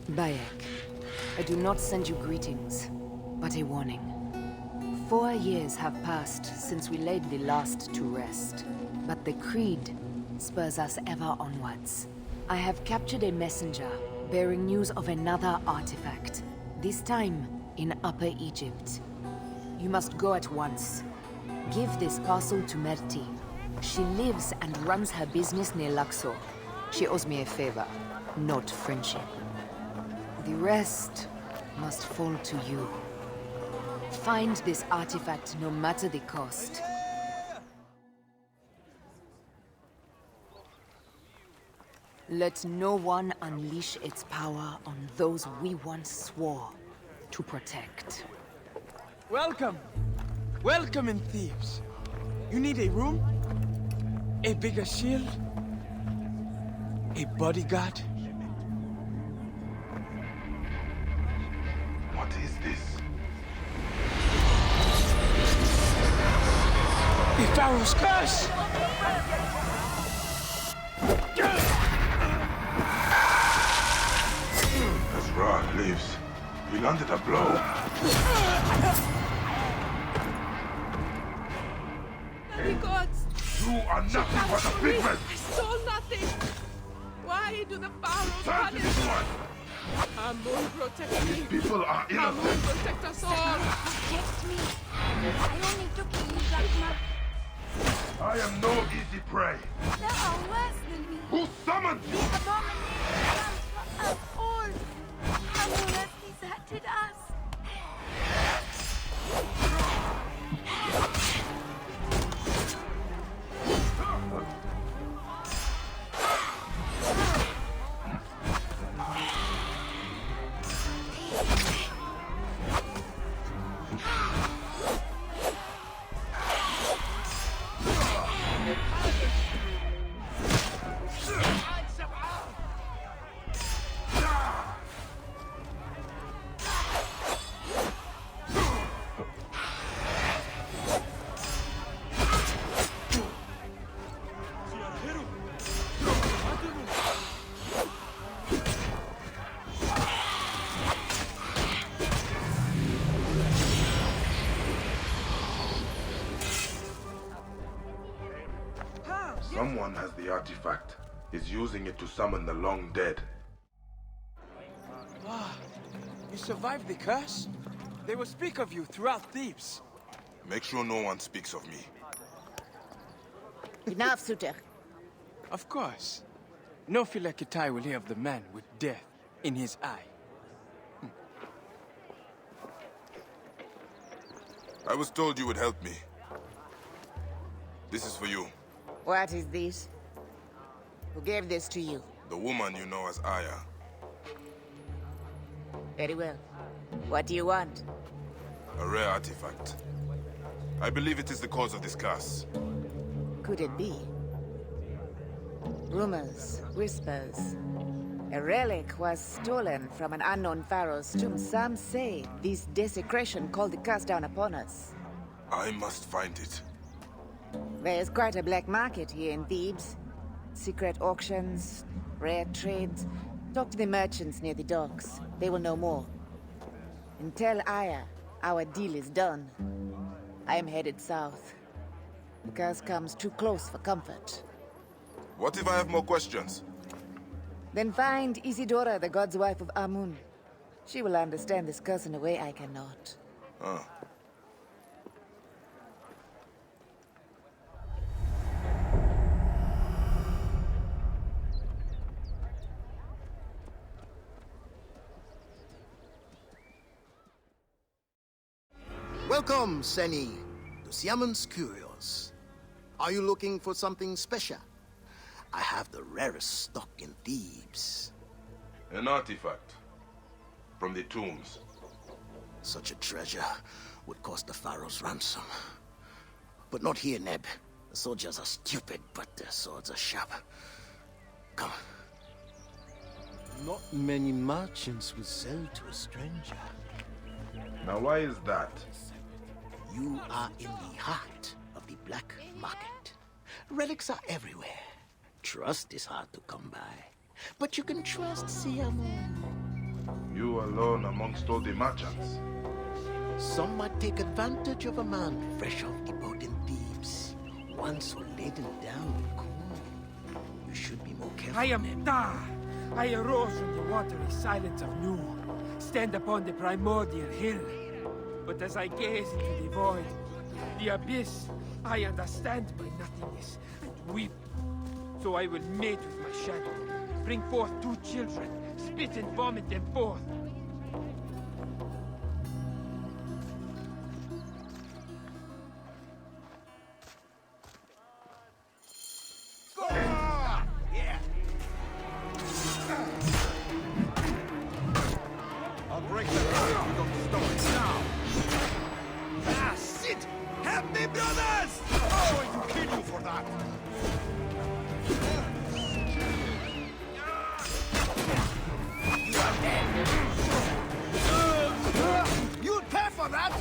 Bayek, I do not send you greetings, but a warning. 4 years have passed since we laid the last to rest, but the Creed spurs us ever onwards. I have captured a messenger bearing news of another artifact, this time in Upper Egypt. You must go at once. Give this parcel to Merti. She lives and runs her business near Luxor. She owes me a favor, not friendship. The rest must fall to you. Find this artifact no matter the cost. Let no one unleash its power on those we once swore to protect. Welcome! Welcome in Thebes. You need a room? A bigger shield? A bodyguard? What is this? The Pharaoh's curse! As Ra lives, we landed a blow. The gods! You are nothing but a pigment! I saw nothing! Why do the Pharaohs Turn to punish this us? one! Amun protect me! People are Amun innocent! protect us all! Protect me. I only took you, Drachma. I am no easy prey! There are worse than me. Who summoned The you? abomination comes for us all. Amun has deserted us. Someone has the artifact. Is using it to summon the long dead. Ah, you survived the curse? They will speak of you throughout Thebes. Make sure no one speaks of me. Enough, Suter. Of course. No Philakitai will hear of the man with death in his eye. I was told you would help me. This is for you. What is this? Who gave this to you? The woman you know as Aya. Very well. What do you want? A rare artifact. I believe it is the cause of this curse. Could it be? Rumors, whispers. A relic was stolen from an unknown pharaoh's tomb. Some say this desecration called the curse down upon us. I must find it. There's quite a black market here in Thebes. Secret auctions, rare trades. Talk to the merchants near the docks. They will know more. And tell Aya our deal is done. I am headed south. The curse comes too close for comfort. What if I have more questions? Then find Isidora, the god's wife of Amun. She will understand this curse in a way I cannot. Huh. Welcome, Seni, to Siamon's Curios. Are you looking for something special? I have the rarest stock in Thebes. An artifact. From the tombs. Such a treasure would cost the Pharaoh's ransom. But not here, Neb. The soldiers are stupid, but their swords are sharp. Come. Not many merchants would sell to a stranger. Now why is that? You are in the heart of the black market. Relics are everywhere. Trust is hard to come by. But you can trust Siamon. You alone amongst all the merchants. Some might take advantage of a man fresh off the boat in Thebes. One so laden down with coin. You should be more careful. I am Ta. I arose from the watery silence of Nu, stand upon the primordial hill. But as I gaze into the void, the abyss, I understand my nothingness and weep. So I will mate with my shadow, bring forth 2 children, spit and vomit them forth. I'll break the line if you don't stop it now! Ah, shit! Help me, brothers! I'm going to kill you for that! You'd pay for that!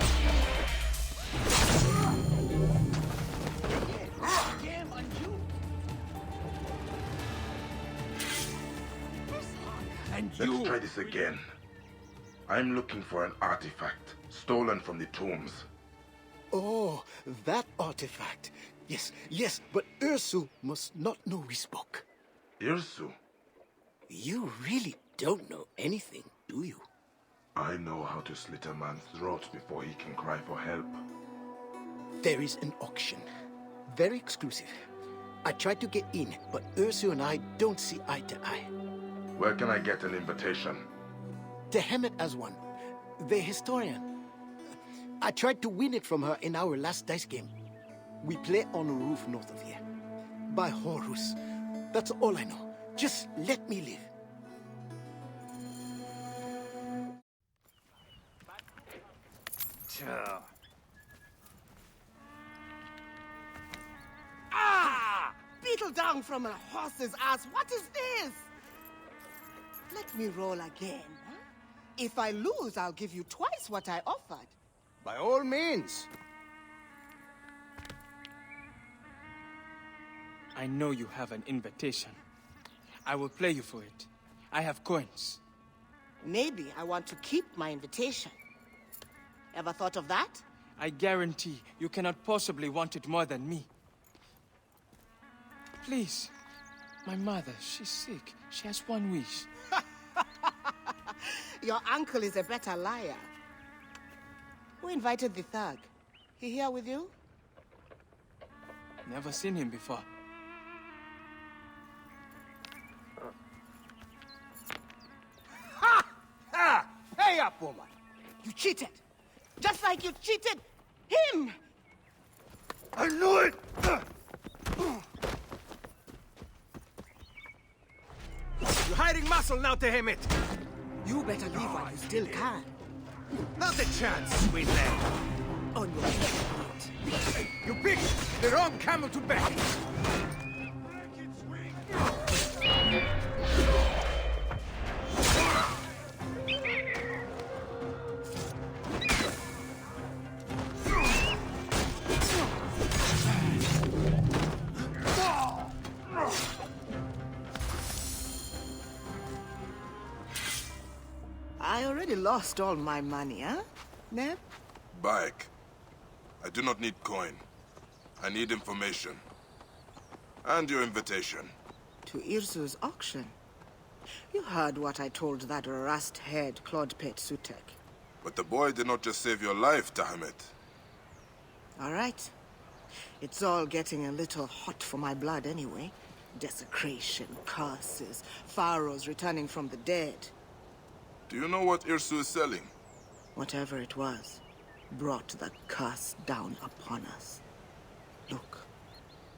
Game on you! And Let's you... try this again. I'm looking for an artifact stolen from the tombs. Oh, that artifact. Yes, yes, but Ursu must not know we spoke. Irsu, You really don't know anything, do you? I know how to slit a man's throat before he can cry for help. There is an auction. Very exclusive. I tried to get in, but Ursu and I don't see eye to eye. Where can I get an invitation? To Hemet as one, the historian. I tried to win it from her in our last dice game. We play on a roof north of here. By Horus. That's all I know. Just let me live. Ah! Beetle down from a horse's ass. What is this? Let me roll again. Huh? If I lose, I'll give you twice what I offered. By all means. I know you have an invitation. I will play you for it. I have coins. Maybe I want to keep my invitation. Ever thought of that? I guarantee you cannot possibly want it more than me. Please. My mother, she's sick. She has one wish. Your uncle is a better liar. Who invited the thug? He here with you? Never seen him before. Ha! Ha! Pay up, woman! You cheated! Just like you cheated him! I knew it! You're hiding muscle now, Tehemet! You better leave while you still can. Not a chance, sweet lad! On your feet. You picked the wrong camel to back! I already lost all my money, huh? Neb? Back. I do not need coin. I need information. And your invitation. To Irsu's auction. You heard what I told that rust-haired Claude-Pet Sutek. But the boy did not just save your life, Tahamet. All right. It's all getting a little hot for my blood anyway. Desecration, curses, Pharaohs returning from the dead. Do you know what Irsu is selling? Whatever it was, brought the curse down upon us. Look,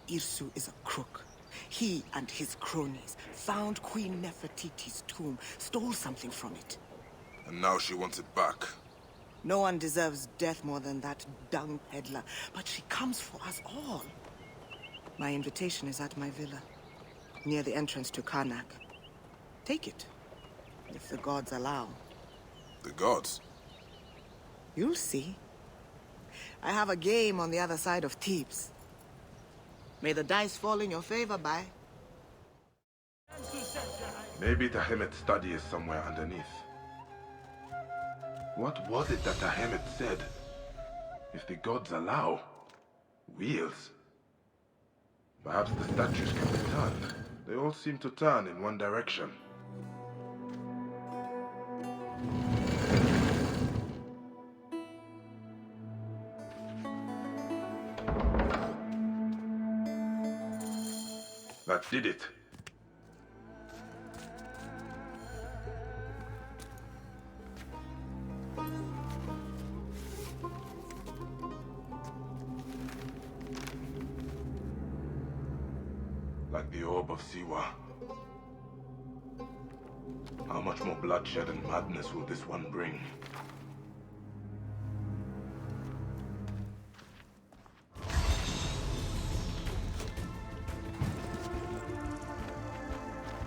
Irsu is a crook. He and his cronies found Queen Nefertiti's tomb, stole something from it. And now she wants it back. No one deserves death more than that dung peddler, but she comes for us all. My invitation is at my villa, near the entrance to Karnak. Take it, if the gods allow. The gods? You'll see. I have a game on the other side of Thebes. May the dice fall in your favor, Bai. Maybe Tahemet's study is somewhere underneath. What was it that Ahemet said? If the gods allow, wheels. Perhaps the statues can be turned. They all seem to turn in one direction. That did it. Like the orb of Siwa. How much more bloodshed and madness will this one bring?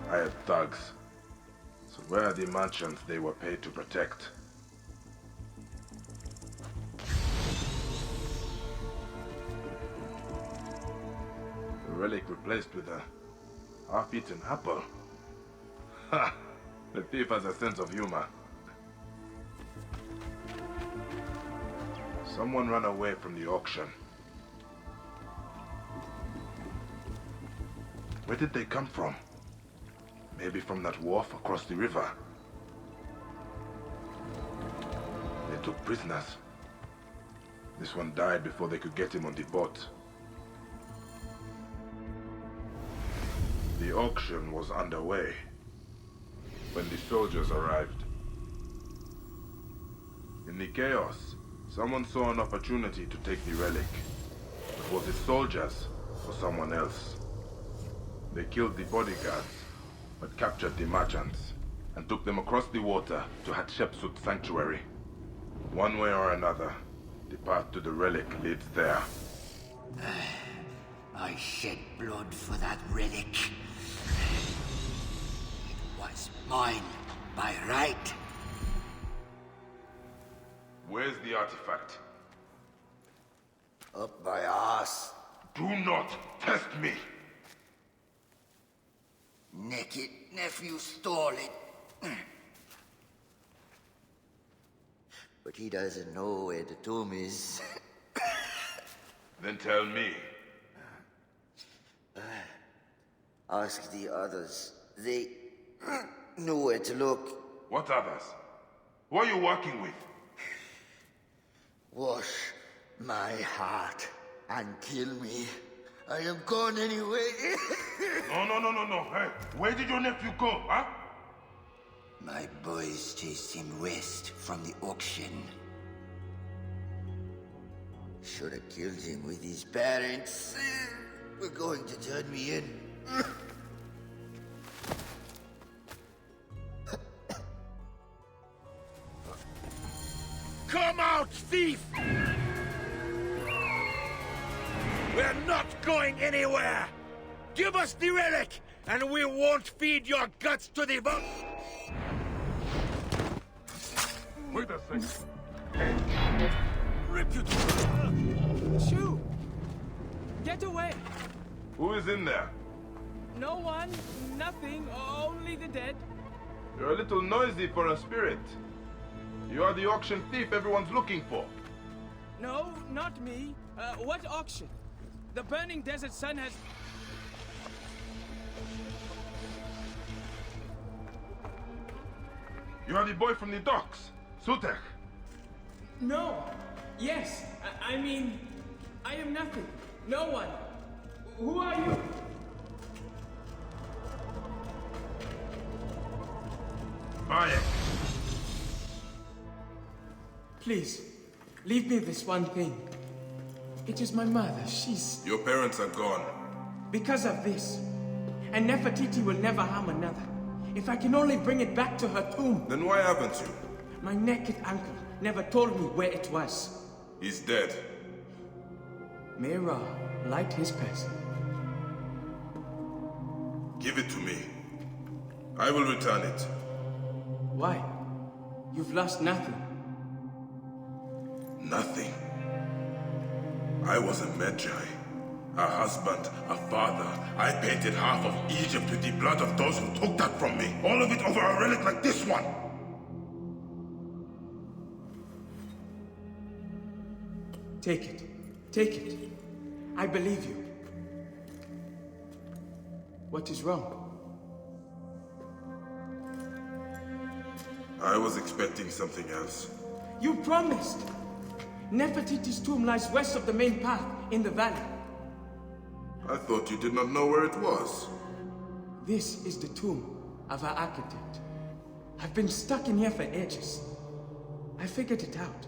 I had thugs. So where are the merchants they were paid to protect? The relic replaced with a half-eaten apple. Ha! The thief has a sense of humor. Someone ran away from the auction. Where did they come from? Maybe from that wharf across the river. They took prisoners. This one died before they could get him on the boat. The auction was underway when the soldiers arrived. In the chaos, someone saw an opportunity to take the relic. But was it soldiers or someone else? They killed the bodyguards, but captured the merchants and took them across the water to Hatshepsut Sanctuary. One way or another, the path to the relic leads there. I shed blood for that relic. It was mine by right. Where's the artifact? Up my ass. Do not test me! Naked nephew stole it. But he doesn't know where the tomb is. Then tell me. Ask the others. They know where to look. What others? Who are you working with? Wash my heart and kill me. I am gone anyway. No. Hey, where did your nephew go, huh? My boys chased him west from the auction. Should have killed him with his parents. We're going to turn me in. Come out, thief! We're not going anywhere! Give us the relic, and we won't feed your guts to the buck! Wait a second. Rip you Shoo! Get away! Who is in there? No one, nothing, only the dead. You're a little noisy for a spirit. You are the auction thief everyone's looking for. No, not me. What auction? The burning desert sun has... You are the boy from the docks, Sutek. No. Yes. I mean, I am nothing. No one. Who are you? Bayek. Please, leave me this one thing. It is my mother. She's... Your parents are gone. Because of this. And Nefertiti will never harm another. If I can only bring it back to her tomb. Then why haven't you? My naked uncle never told me where it was. He's dead. May Ra light his person. Give it to me. I will return it. Why? You've lost nothing. Nothing. I was a Magi. A husband, a father. I painted half of Egypt with the blood of those who took that from me. All of it over a relic like this one. Take it. Take it. I believe you. What is wrong? I was expecting something else. You promised! Nefertiti's tomb lies west of the main path, in the valley. I thought you did not know where it was. This is the tomb of our architect. I've been stuck in here for ages. I figured it out.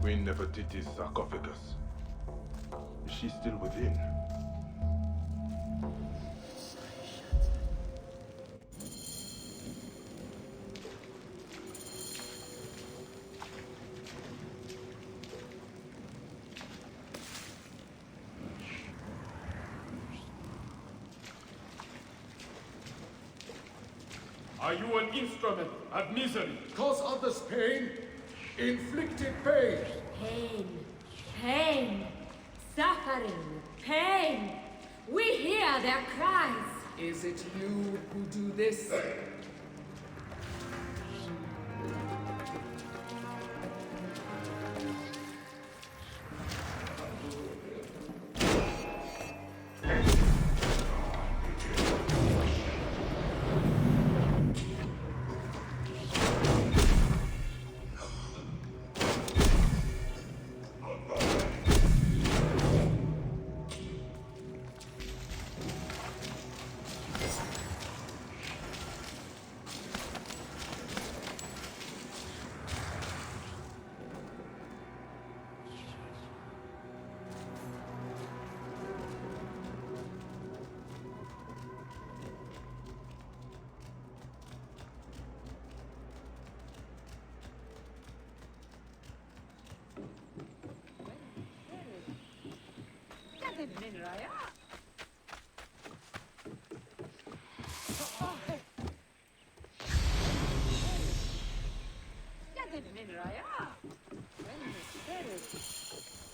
Queen Nefertiti's sarcophagus. Is she still within? Are you an instrument of misery? Cause others pain, inflicted pain. Pain, pain, suffering, pain. We hear their cries. Is it you who do this?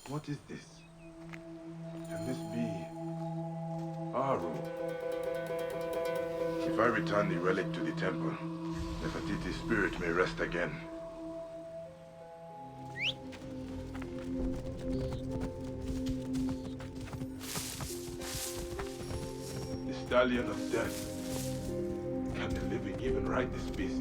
What is this? Can this be Pharaoh? If I return the relic to the temple, Nefertiti's spirit may rest again. The stallion of death. Can the living even ride this beast?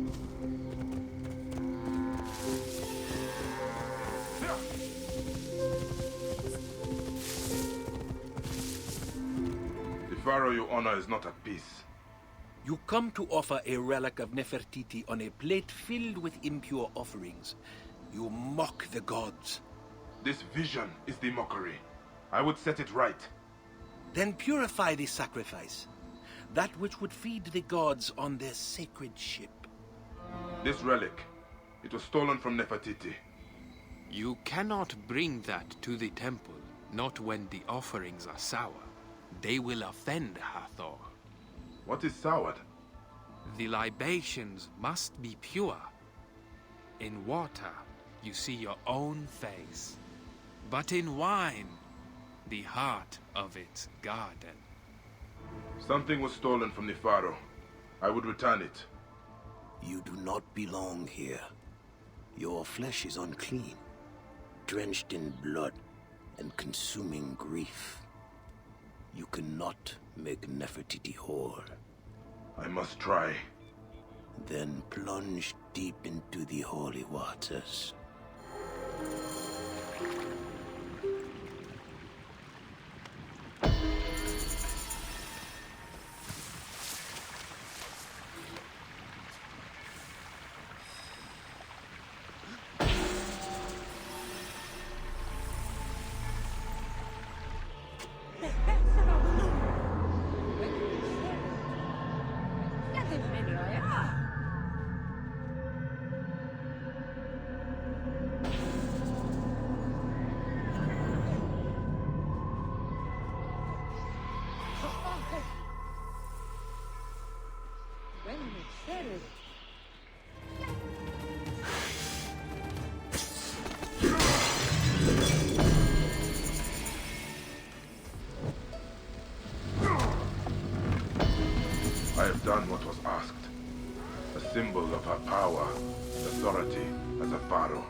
The Pharaoh you honor is not at peace. You come to offer a relic of Nefertiti on a plate filled with impure offerings. You mock the gods. This vision is the mockery. I would set it right. Then purify the sacrifice, that which would feed the gods on their sacred ship. This relic, it was stolen from Nefertiti. You cannot bring that to the temple, not when the offerings are sour. They will offend Hathor. What is soured? The libations must be pure. In water, you see your own face. But in wine, the heart of its garden. Something was stolen from the Pharaoh. I would return it. You do not belong here. Your flesh is unclean, drenched in blood and consuming grief. You cannot make Nefertiti whole. I must try. Then plunge deep into the holy waters. symbol of her power and authority as a pharaoh.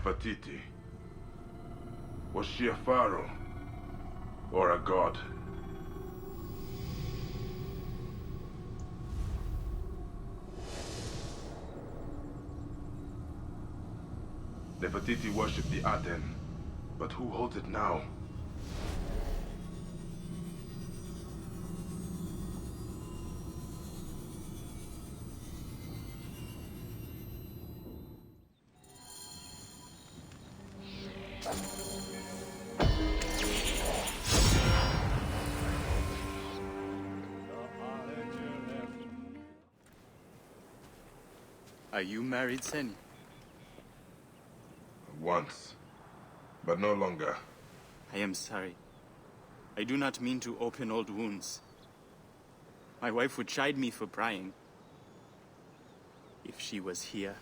Nefertiti. Was she a pharaoh? Or a god? Nefertiti worshipped the Aten, but who holds it now? Are you married, Seni? Once, but no longer. I am sorry. I do not mean to open old wounds. My wife would chide me for prying. If she was here,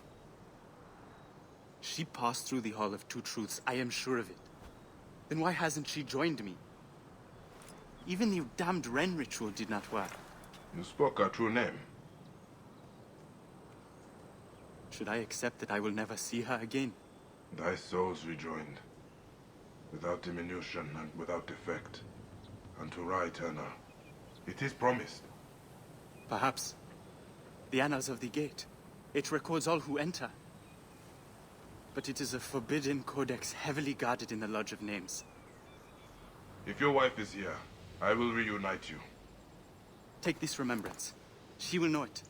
she passed through the Hall of Two Truths, I am sure of it. Then why hasn't she joined me? Even the damned Ren ritual did not work. You spoke her true name. Should I accept that I will never see her again? Thy souls rejoined, without diminution and without defect, unto Ra Eterna. It is promised. Perhaps. The Annals of the Gate. It records all who enter. But it is a forbidden codex heavily guarded in the Lodge of Names. If your wife is here, I will reunite you. Take this remembrance. She will know it.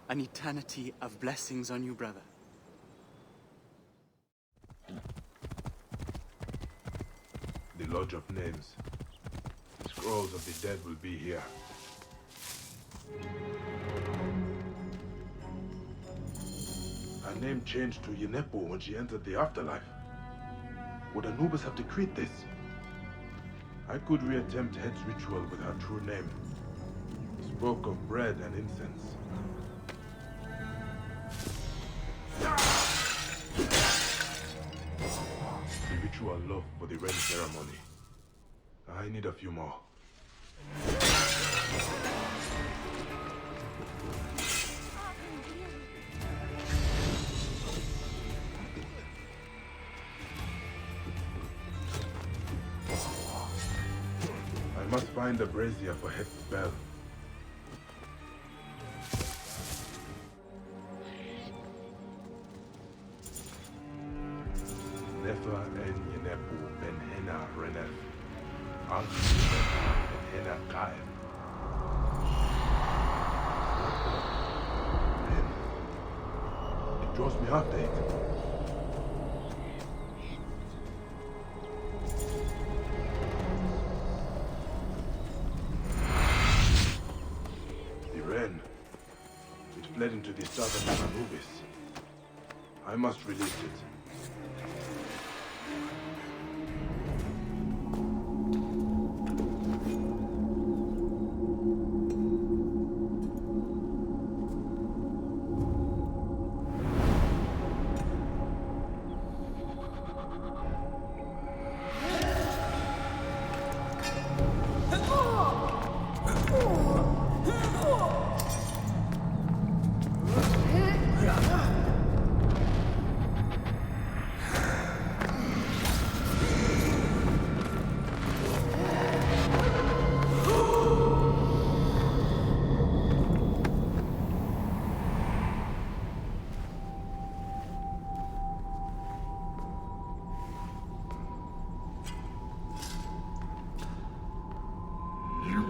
An eternity of blessings on you, brother. The Lodge of Names. The scrolls of the dead will be here. Her name changed to Yenepo when she entered the afterlife. Would Anubis have decreed this? I could reattempt Head's ritual with her true name. Spoke of bread and incense. The ritual love for the Ren ceremony. I need a few more. I must find a brazier for Head's spell. Nefer en Yenepu ben Hena Renef. Anki ben Hena Kaem. It draws me after it. The Ren. It fled into the southern Anubis. I must release it.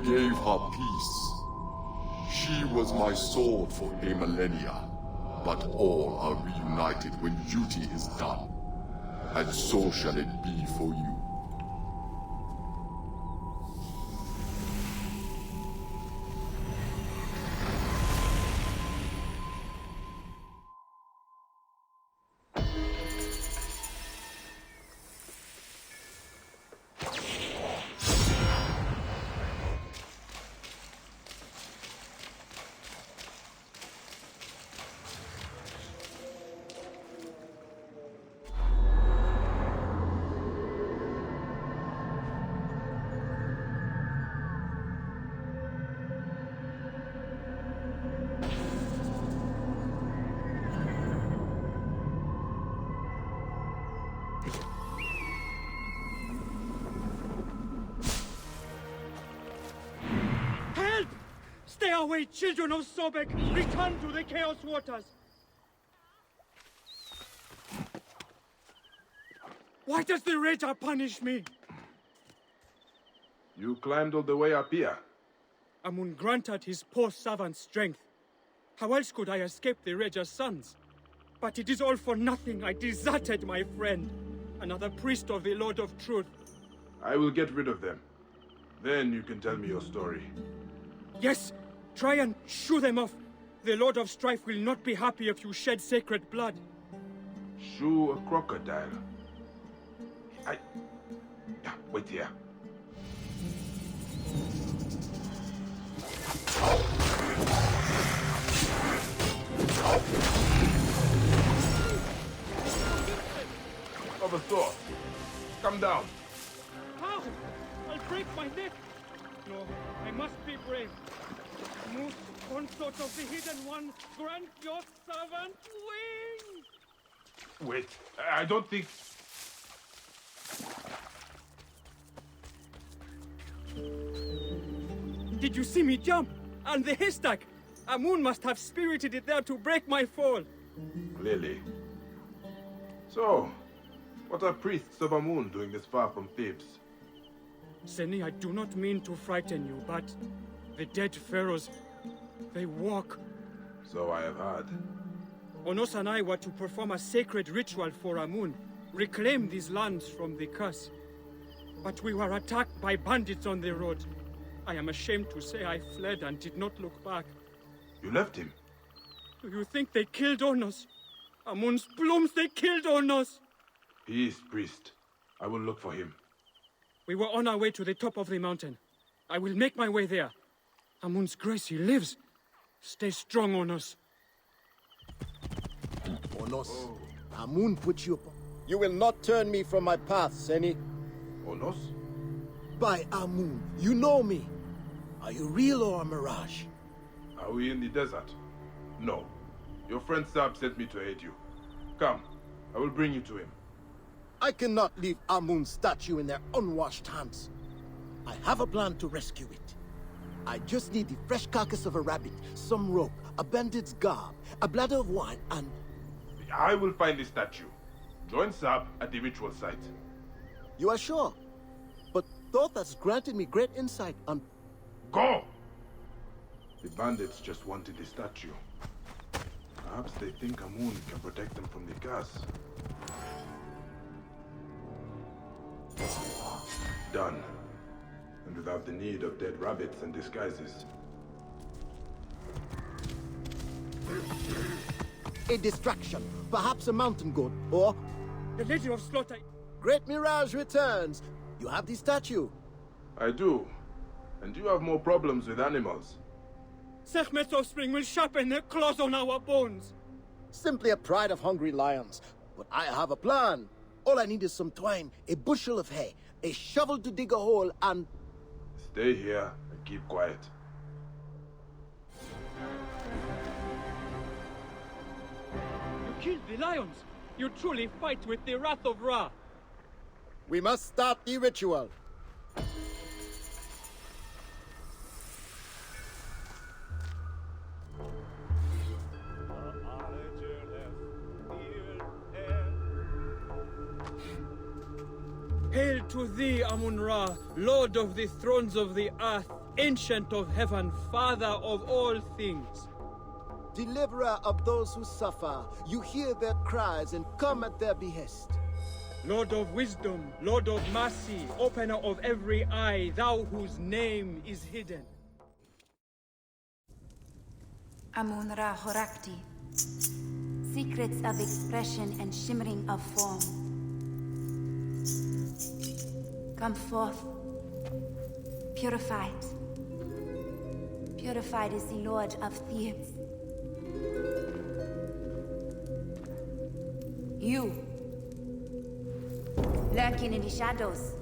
Gave her peace. She was my sword for a millennia, but all are reunited when duty is done, and so shall it be for you. Stay away, children of Sobek! Return to the Chaos Waters! Why does the Raja punish me? You climbed all the way up here. Amun granted his poor servant strength. How else could I escape the Raja's sons? But it is all for nothing. I deserted my friend, another priest of the Lord of Truth. I will get rid of them. Then you can tell me your story. Yes, try and shoo them off. The Lord of Strife will not be happy if you shed sacred blood. Shoo a crocodile. Yeah, wait here. Of a sort. Come down. How? I'll break my neck. No, I must be brave. Moose, consort of the Hidden One, grant your servant wings! Wait, I don't think... Did you see me jump? And the haystack? Amun must have spirited it there to break my fall. Clearly. So, what are priests of Amun doing this far from Thebes? Seni, I do not mean to frighten you, but the dead pharaohs, they walk. So I have heard. Onos and I were to perform a sacred ritual for Amun, reclaim these lands from the curse. But we were attacked by bandits on the road. I am ashamed to say I fled and did not look back. You left him? Do you think they killed Onos? Amun's blooms, they killed Onos! He is priest. I will look for him. We were on our way to the top of the mountain. I will make my way there. Amun's grace, he lives. Stay strong, Onos. Onos, Amun put you upon. You will not turn me from my path, Seni. Onos? By Amun, you know me. Are you real or a mirage? Are we in the desert? No. Your friend Sab sent me to aid you. Come, I will bring you to him. I cannot leave Amun's statue in their unwashed hands. I have a plan to rescue it. I just need the fresh carcass of a rabbit, some rope, a bandit's garb, a bladder of wine, and... I will find the statue. Join Sab at the ritual site. You are sure? But Thoth has granted me great insight on... Go! The bandits just wanted the statue. Perhaps they think Amun can protect them from the curse. Done. And without the need of dead rabbits and disguises. A distraction. Perhaps a mountain goat, or... The Lady of Slaughter... Great Mirage returns. You have the statue. I do. And you have more problems with animals. Sekhmet's offspring will sharpen their claws on our bones. Simply a pride of hungry lions. But I have a plan. All I need is some twine, a bushel of hay, a shovel to dig a hole, and... Stay here and keep quiet. You killed the lions. You truly fight with the wrath of Ra. We must start the ritual. Hail to thee, Amun-Ra, Lord of the thrones of the earth, Ancient of heaven, Father of all things. Deliverer of those who suffer, you hear their cries and come at their behest. Lord of wisdom, Lord of mercy, Opener of every eye, thou whose name is hidden. Amun-Ra Horakti, secrets of expression and shimmering of form. Come forth, purified. Purified is the Lord of Thebes. You, lurking in the shadows.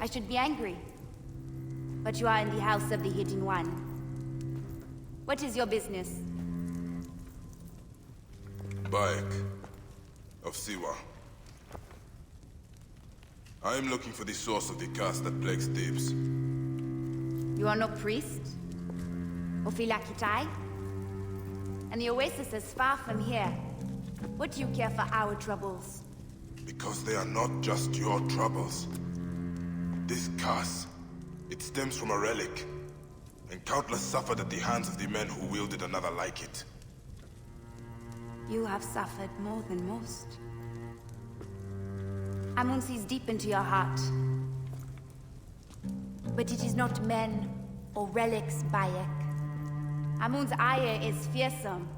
I should be angry, but you are in the house of the Hidden One. What is your business? Bayek of Siwa. I am looking for the source of the curse that plagues Thebes. You are no priest? Ophilakitai? And the oasis is far from here. What do you care for our troubles? Because they are not just your troubles. This curse, it stems from a relic. And countless suffered at the hands of the men who wielded another like it. You have suffered more than most. Amun sees deep into your heart. But it is not men or relics, Bayek. Amun's ire is fearsome.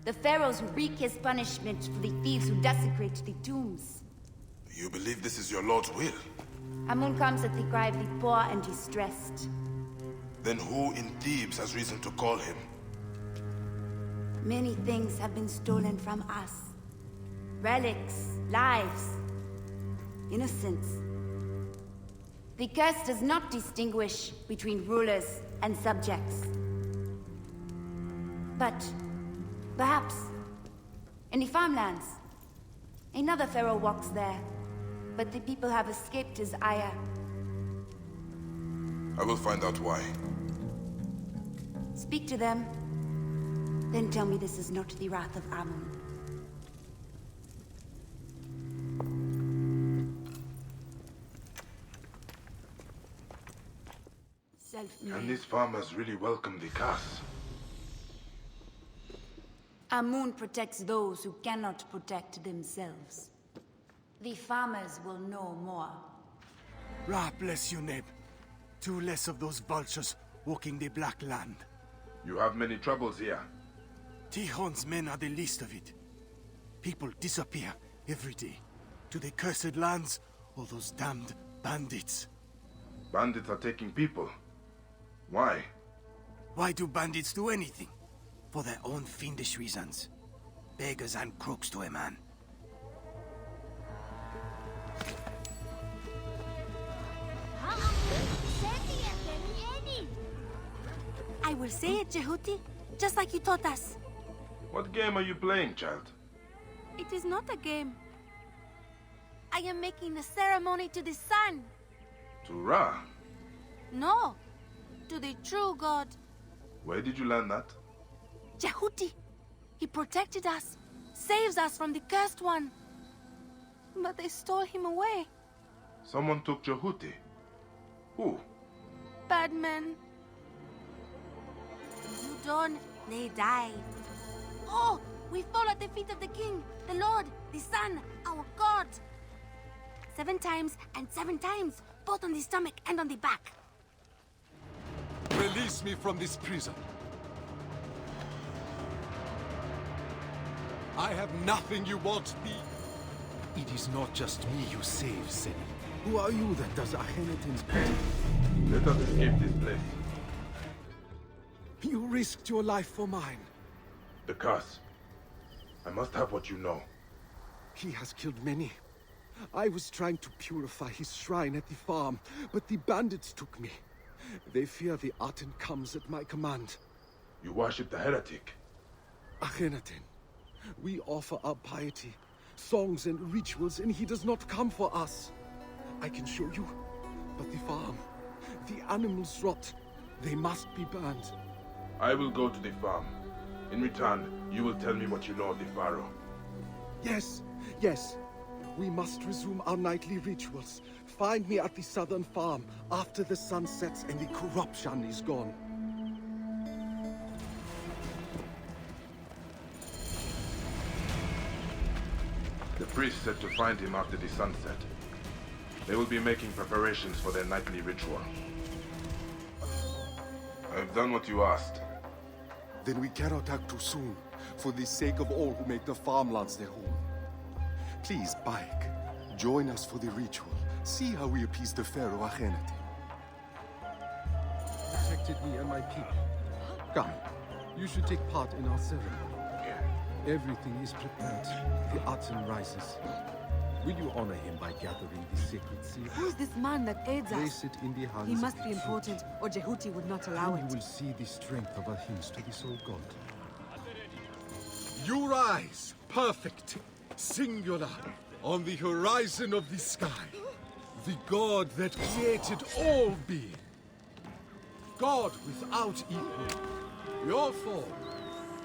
The Pharaohs wreak his punishment for the thieves who desecrate the tombs. You believe this is your Lord's will? Amun comes at the cry of the poor and distressed. Then who in Thebes has reason to call him? Many things have been stolen from us. Relics, lives, innocence. The curse does not distinguish between rulers and subjects. But perhaps in the farmlands, another pharaoh walks there, but the people have escaped his ire. I will find out why. Speak to them, then tell me this is not the wrath of Amun. Can these farmers really welcome the curse? Amun protects those who cannot protect themselves. The farmers will know more. Ra bless you, Neb. Two less of those vultures walking the Black Land. You have many troubles here. Tihon's men are the least of it. People disappear every day. To the cursed lands, or those damned bandits. Bandits are taking people. Why? Why do bandits do anything? For their own fiendish reasons. Beggars and crooks to a man. I will say it, Jehuti, just like you taught us. What game are you playing, child? It is not a game. I am making a ceremony to the sun. To Ra? No, to the true God. Where did you learn that? Jehuti, he protected us, saves us from the cursed one. But they stole him away. Someone took Jehuti. Who? Bad men. You done, they die. Oh, we fall at the feet of the king, the Lord, the Son, our God. 7 times and 7 times, both on the stomach and on the back. Release me from this prison. I have nothing you want me. It is not just me you save, Seni. Who are you that does Akhenaten's bidding? Let us escape this place. You risked your life for mine. The curse. I must have what you know. He has killed many. I was trying to purify his shrine at the farm, but the bandits took me. They fear the Aten comes at my command. You worship the heretic? Akhenaten. We offer our piety, songs and rituals, and he does not come for us. I can show you, but the farm, the animals rot. They must be burned. I will go to the farm. In return, you will tell me what you know of the Pharaoh. Yes, yes. We must resume our nightly rituals. Find me at the southern farm after the sun sets and the corruption is gone. The priest said to find him after the sunset. They will be making preparations for their nightly ritual. I have done what you asked. Then we cannot act too soon, for the sake of all who make the farmlands their home. Please, Bayek, join us for the ritual. See how we appease the Pharaoh Akhenaten. Protected me and my people. Come, you should take part in our ceremony. Everything is prepared. The Aten rises. Will you honor him by gathering the sacred seal? Who is this man that aids us? Place it in the hands He of must the be important, or Jehuti would not allow and it. you will see the strength of our hymns to the sole god. You rise, perfect, singular, on the horizon of the sky. The god that created all being. God without equal, Your form,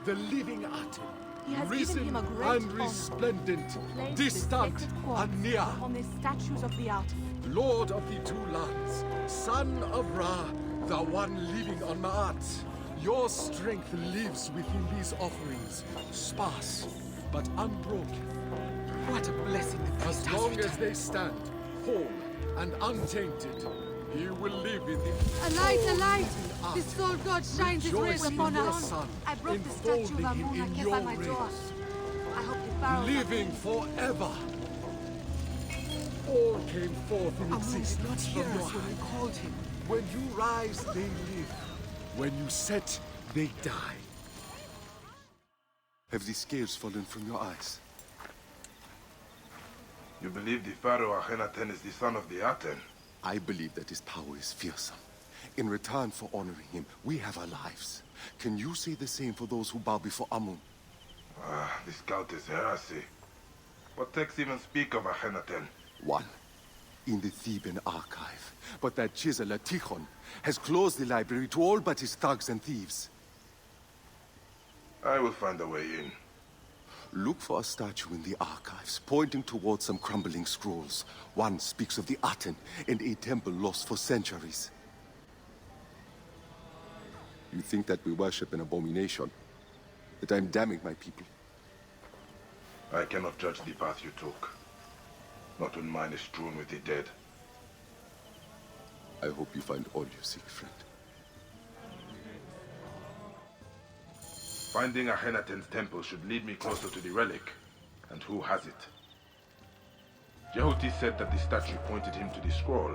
the living Aten, He has risen given him a great and honor resplendent, to place distant the sacred corpse and near, upon the statues of the Aten. Lord of the two lands, son of Ra, the one living on Ma'at. Your strength lives within these offerings, sparse but unbroken. What a blessing the priest As has long returned. as they stand, whole and untainted, he will live in the A light, a light! Art, The soul god shines his rays rejoicing upon in your us. son, I broke the statue of enfolding him Amun in I kept your by my door. rays. I hope the Pharaohs Living forever. All came forth in Amun did not existence hear from your us when we hand. called him. When you rise, they live. When you set, they die. Have the scales fallen from your eyes? You believe the Pharaoh Akhenaten is the son of the Aten? I believe that his power is fearsome. In return for honoring him, we have our lives. Can you say the same for those who bow before Amun? This cult is heresy. What texts even speak of Akhenaten? One, in the Theban archive. But that chiseler Tikhon has closed the library to all but his thugs and thieves. I will find a way in. Look for a statue in the archives, pointing towards some crumbling scrolls. One speaks of the Aten and a temple lost for centuries. You think that we worship an abomination? That I'm damning my people? I cannot judge the path you took. Not when mine is strewn with the dead. I hope you find all you seek, friend. Finding Akhenaten's temple should lead me closer to the relic. And who has it? Jehuti said that the statue pointed him to the scroll.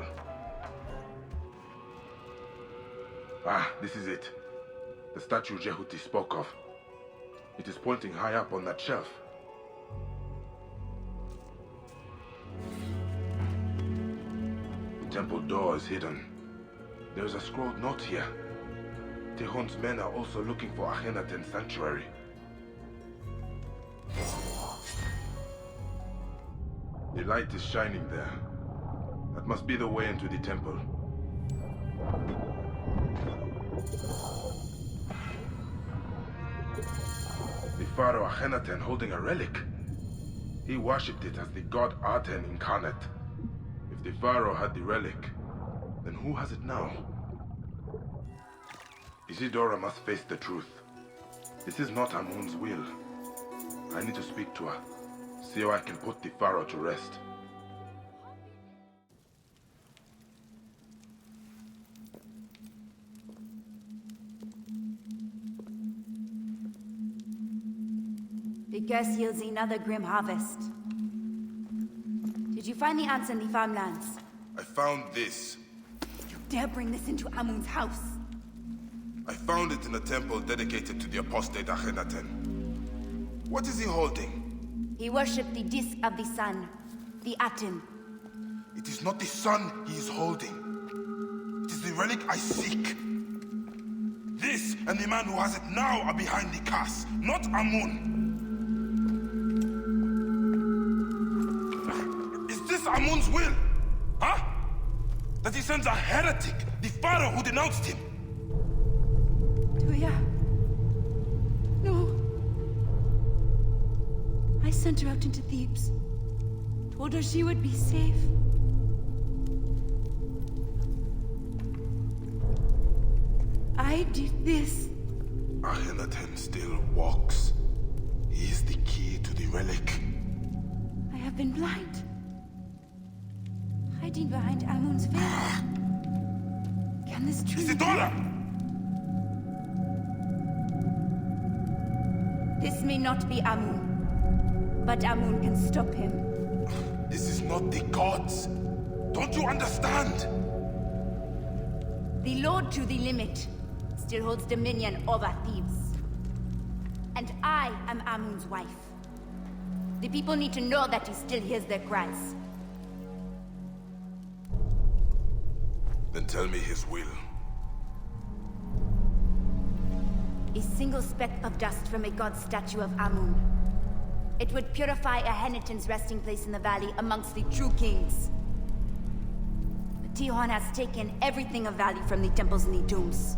This is it. The statue Jehuti spoke of. It is pointing high up on that shelf. The temple door is hidden. There is a scrolled note here. Tehon's men are also looking for Akhenaten's sanctuary. The light is shining there. That must be the way into the temple. The Pharaoh Akhenaten holding a relic. He worshipped it as the god Aten incarnate. If the Pharaoh had the relic, then who has it now? Isidora must face the truth. This is not Amun's will. I need to speak to her. See how I can put the Pharaoh to rest. The curse yields another grim harvest. Did you find the answer in the farmlands? I found this. You dare bring this into Amun's house? I found it in a temple dedicated to the apostate Akhenaten. What is he holding? He worshipped the disk of the sun, the Aten. It is not the sun he is holding. It is the relic I seek. This and the man who has it now are behind the curse, not Amun. Is this Amun's will? Huh? That he sends a heretic, the Pharaoh who denounced him? Tuya. No. I sent her out into Thebes. Told her she would be safe. I did this. Akhenaten still walks. He is the key to the relic. I have been blind. Hiding behind Amun's veil. Can this truly Isidora! This may not be Amun, but Amun can stop him. This is not the gods. Don't you understand? The Lord to the limit still holds dominion over Thebes. And I am Amun's wife. The people need to know that he still hears their cries. Then tell me his will. A single speck of dust from a god statue of Amun. It would purify Akhenaten's resting place in the valley amongst the true kings. But Tihon has taken everything of value from the temples and the tombs.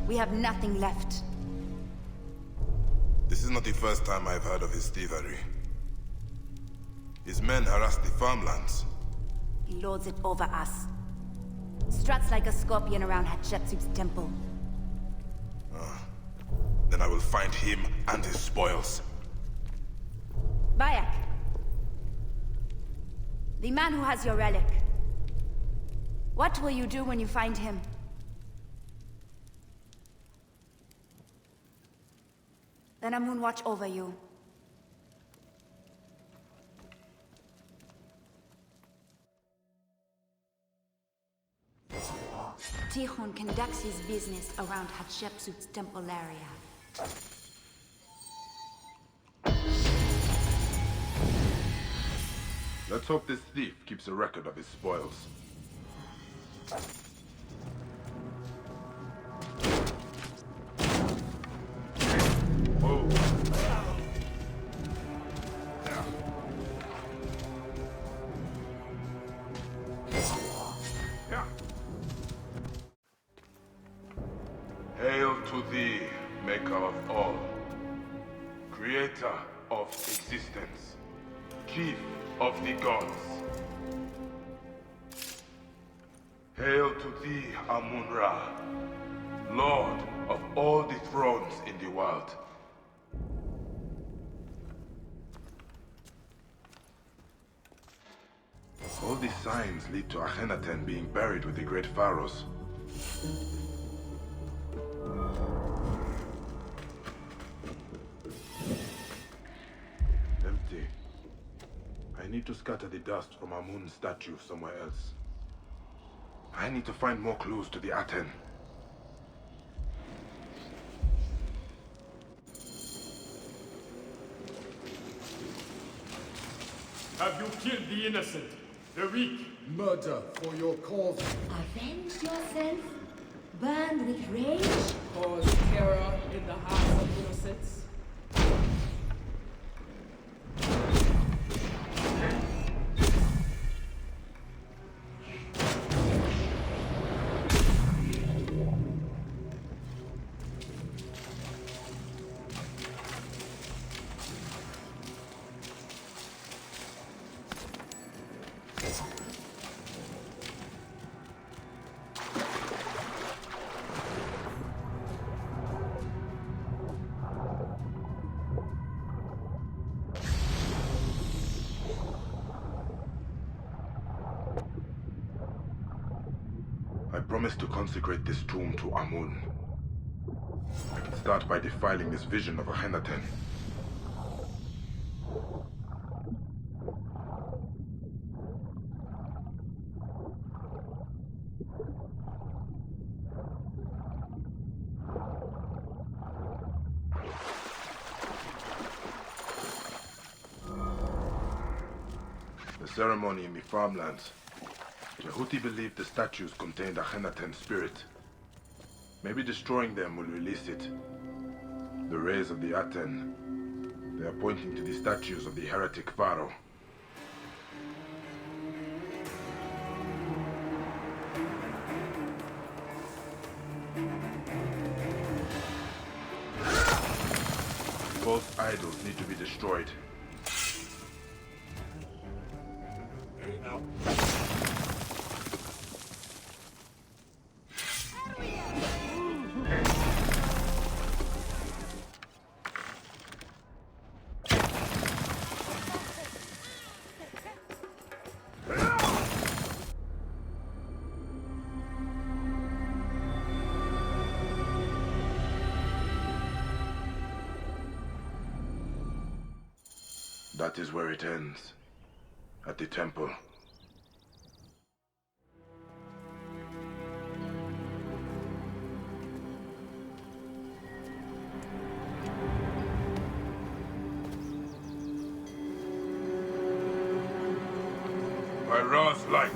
We have nothing left. This is not the first time I've heard of his thievery. His men harass the farmlands. He lords it over us. Struts like a scorpion around Hatshepsut's temple. Then I will find him and his spoils. Bayek. The man who has your relic. What will you do when you find him? Then Amun watch over you. Tikhon conducts his business around Hatshepsut's temple area. Let's hope this thief keeps a record of his spoils. Whoa. Hail to thee, maker of all, creator of existence, chief of the gods. Hail to thee, Amun-Ra, lord of all the thrones in the world. All these signs lead to Akhenaten being buried with the great Pharaohs. Empty. I need to scatter the dust from Amun's statue somewhere else. I need to find more clues to the Aten. Have you killed the innocent, the weak? Murder for your cause. Avenge yourself? Burned with rage? Cause terror in the hearts of innocents. I promise to consecrate this tomb to Amun. I can start by defiling this vision of Akhenaten. The ceremony in the farmlands. Jehuti believed the statues contained Akhenaten's spirit. Maybe destroying them will release it. The rays of the Aten. They are pointing to the statues of the heretic Pharaoh. Both idols need to be destroyed. That is where it ends. At the temple. By Ra's light.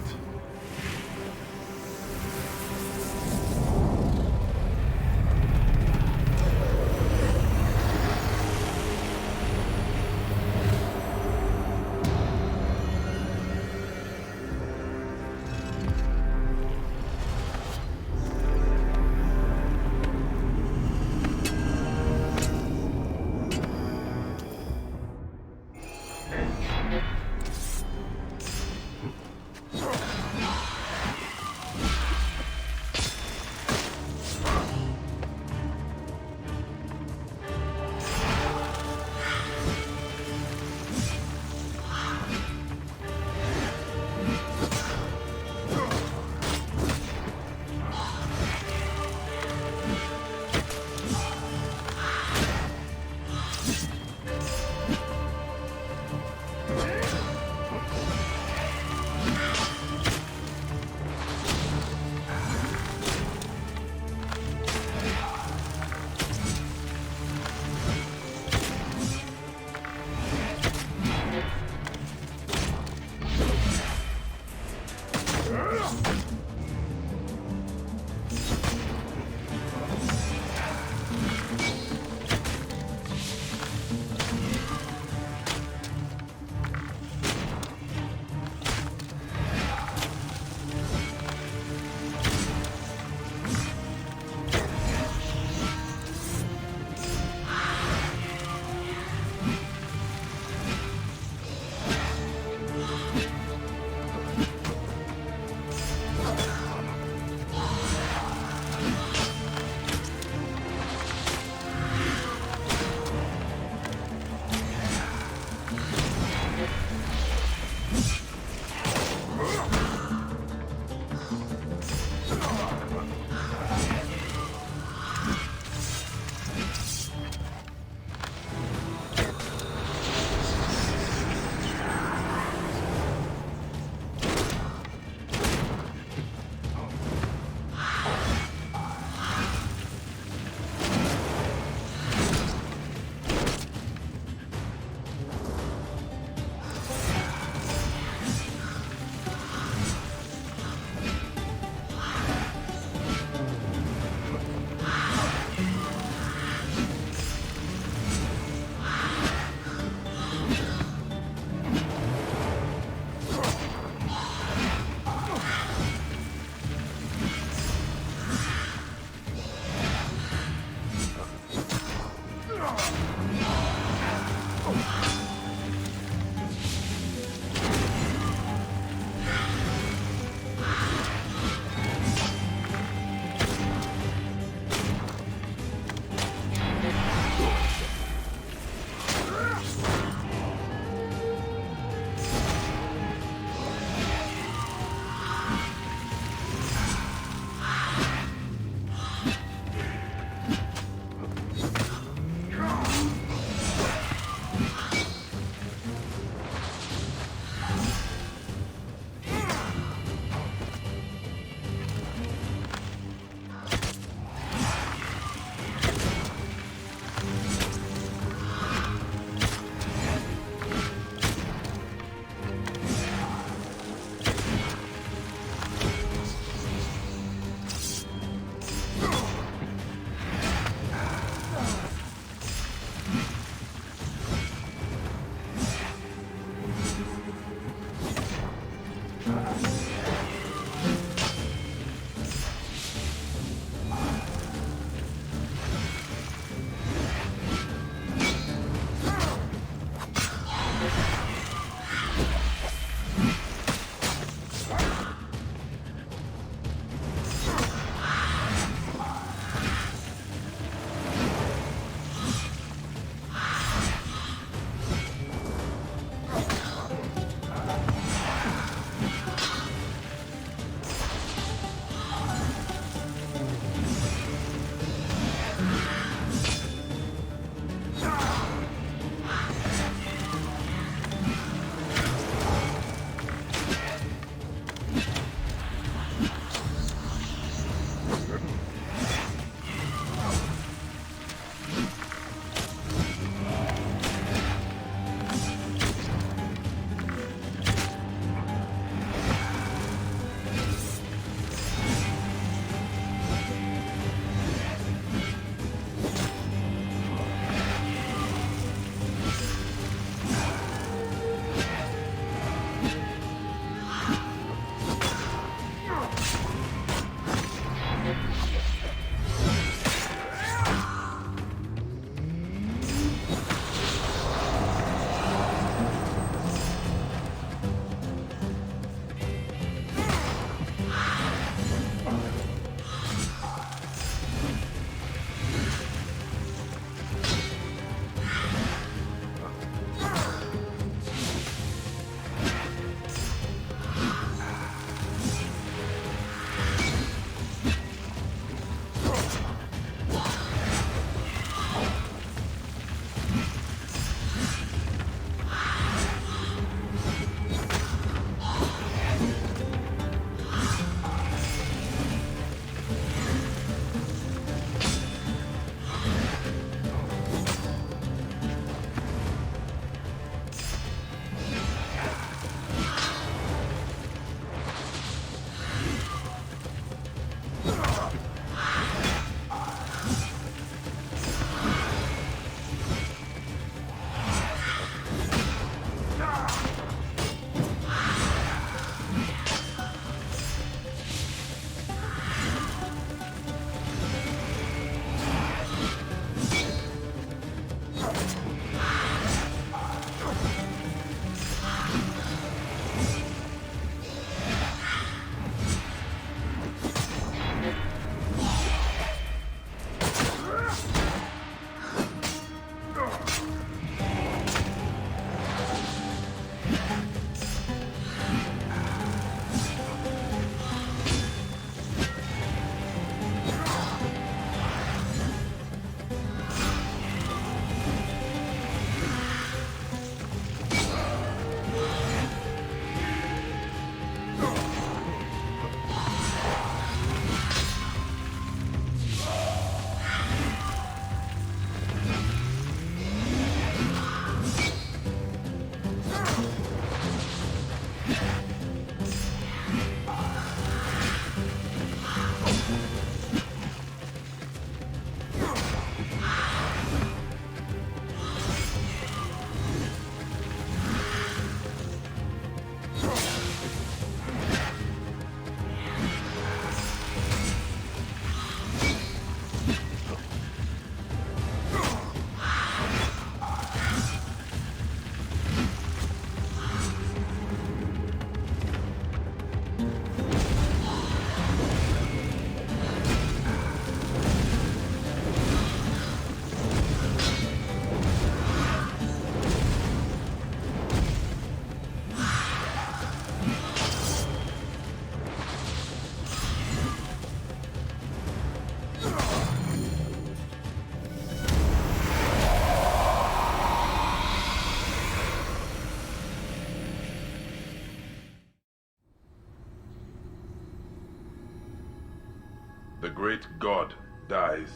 The great god dies.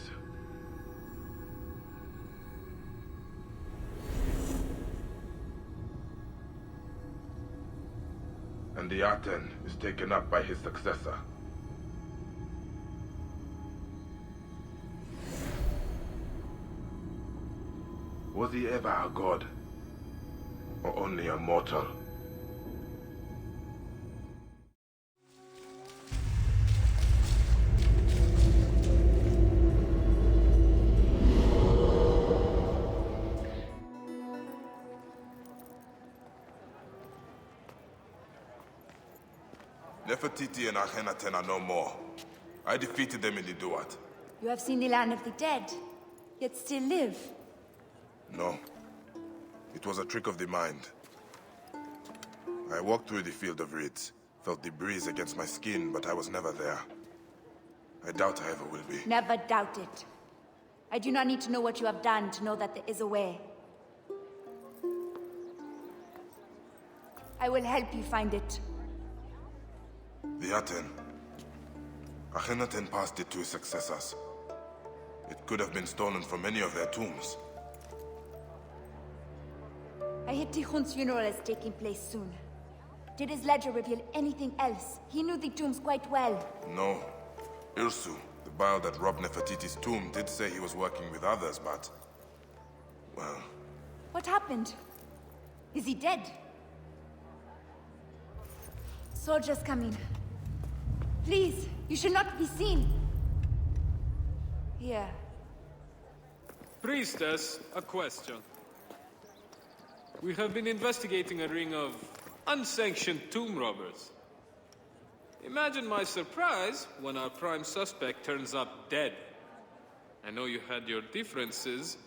And the Aten is taken up by his successor. Was he ever a god? Or only a mortal? Nefertiti and Akhenaten are no more. I defeated them in the Duat. You have seen the land of the dead, yet still live. No. It was a trick of the mind. I walked through the field of reeds, felt the breeze against my skin, but I was never there. I doubt I ever will be. Never doubt it. I do not need to know what you have done to know that there is a way. I will help you find it. The Aten. Akhenaten passed it to his successors. It could have been stolen from any of their tombs. I hear Tikhon's funeral is taking place soon. Did his ledger reveal anything else? He knew the tombs quite well. No. Irsu, the Baal that robbed Nefertiti's tomb, did say he was working with others, but... well... What happened? Is he dead? Soldiers coming. Please, you should not be seen. Here. Priestess, a question. We have been investigating a ring of unsanctioned tomb robbers. Imagine my surprise when our prime suspect turns up dead. I know you had your differences,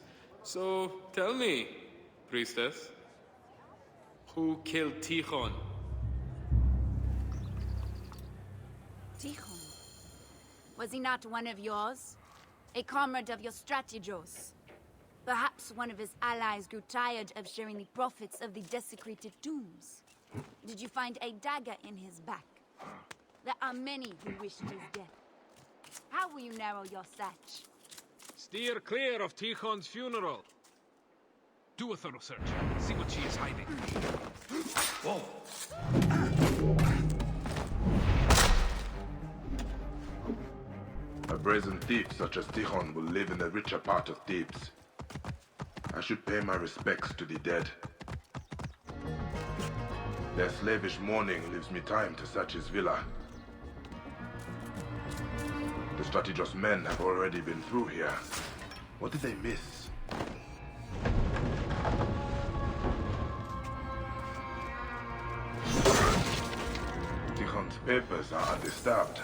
so tell me, priestess, who killed Tikhon? Tikhon. Was he not one of yours? A comrade of your strategos? Perhaps one of his allies grew tired of sharing the profits of the desecrated tombs. Did you find a dagger in his back? There are many who wished his death. How will you narrow your search? Steer clear of Tikhon's funeral. Do a thorough search. See what she is hiding. Whoa! A brazen thief such as Tikhon will live in the richer part of Thebes. I should pay my respects to the dead. Their slavish mourning leaves me time to search his villa. The Strategos men have already been through here. What did they miss? Tikhon's papers are undisturbed.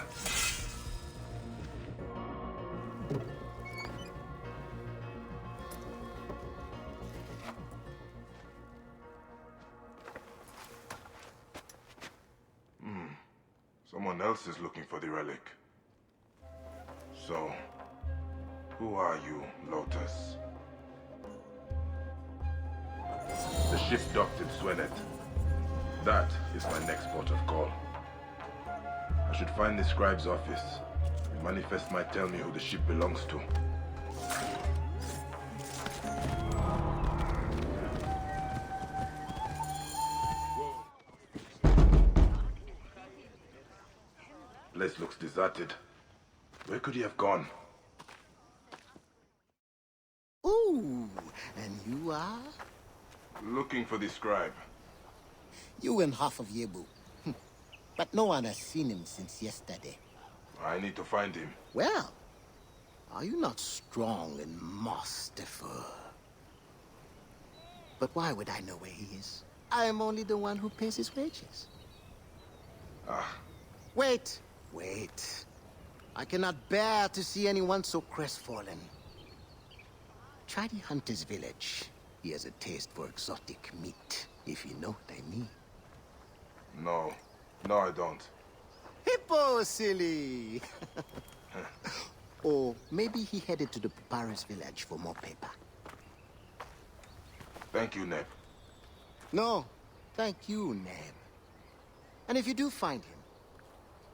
Someone else is looking for the relic. So, who are you, Lotus? The ship docked in Swenet. That is my next port of call. I should find the scribe's office. The manifest might tell me who the ship belongs to. Place looks deserted. Where could he have gone? Ooh, and you are? Looking for the scribe. You and half of Yebu. But no one has seen him since yesterday. I need to find him. Well, are you not strong and masterful? But why would I know where he is? I am only the one who pays his wages. Wait. Wait. I cannot bear to see anyone so crestfallen. Try the hunter's village. He has a taste for exotic meat, if you know what I mean. No. No, I don't. Hippo, silly! Or maybe he headed to the papyrus village for more paper. Thank you, Neb. No, thank you, Neb. And if you do find him,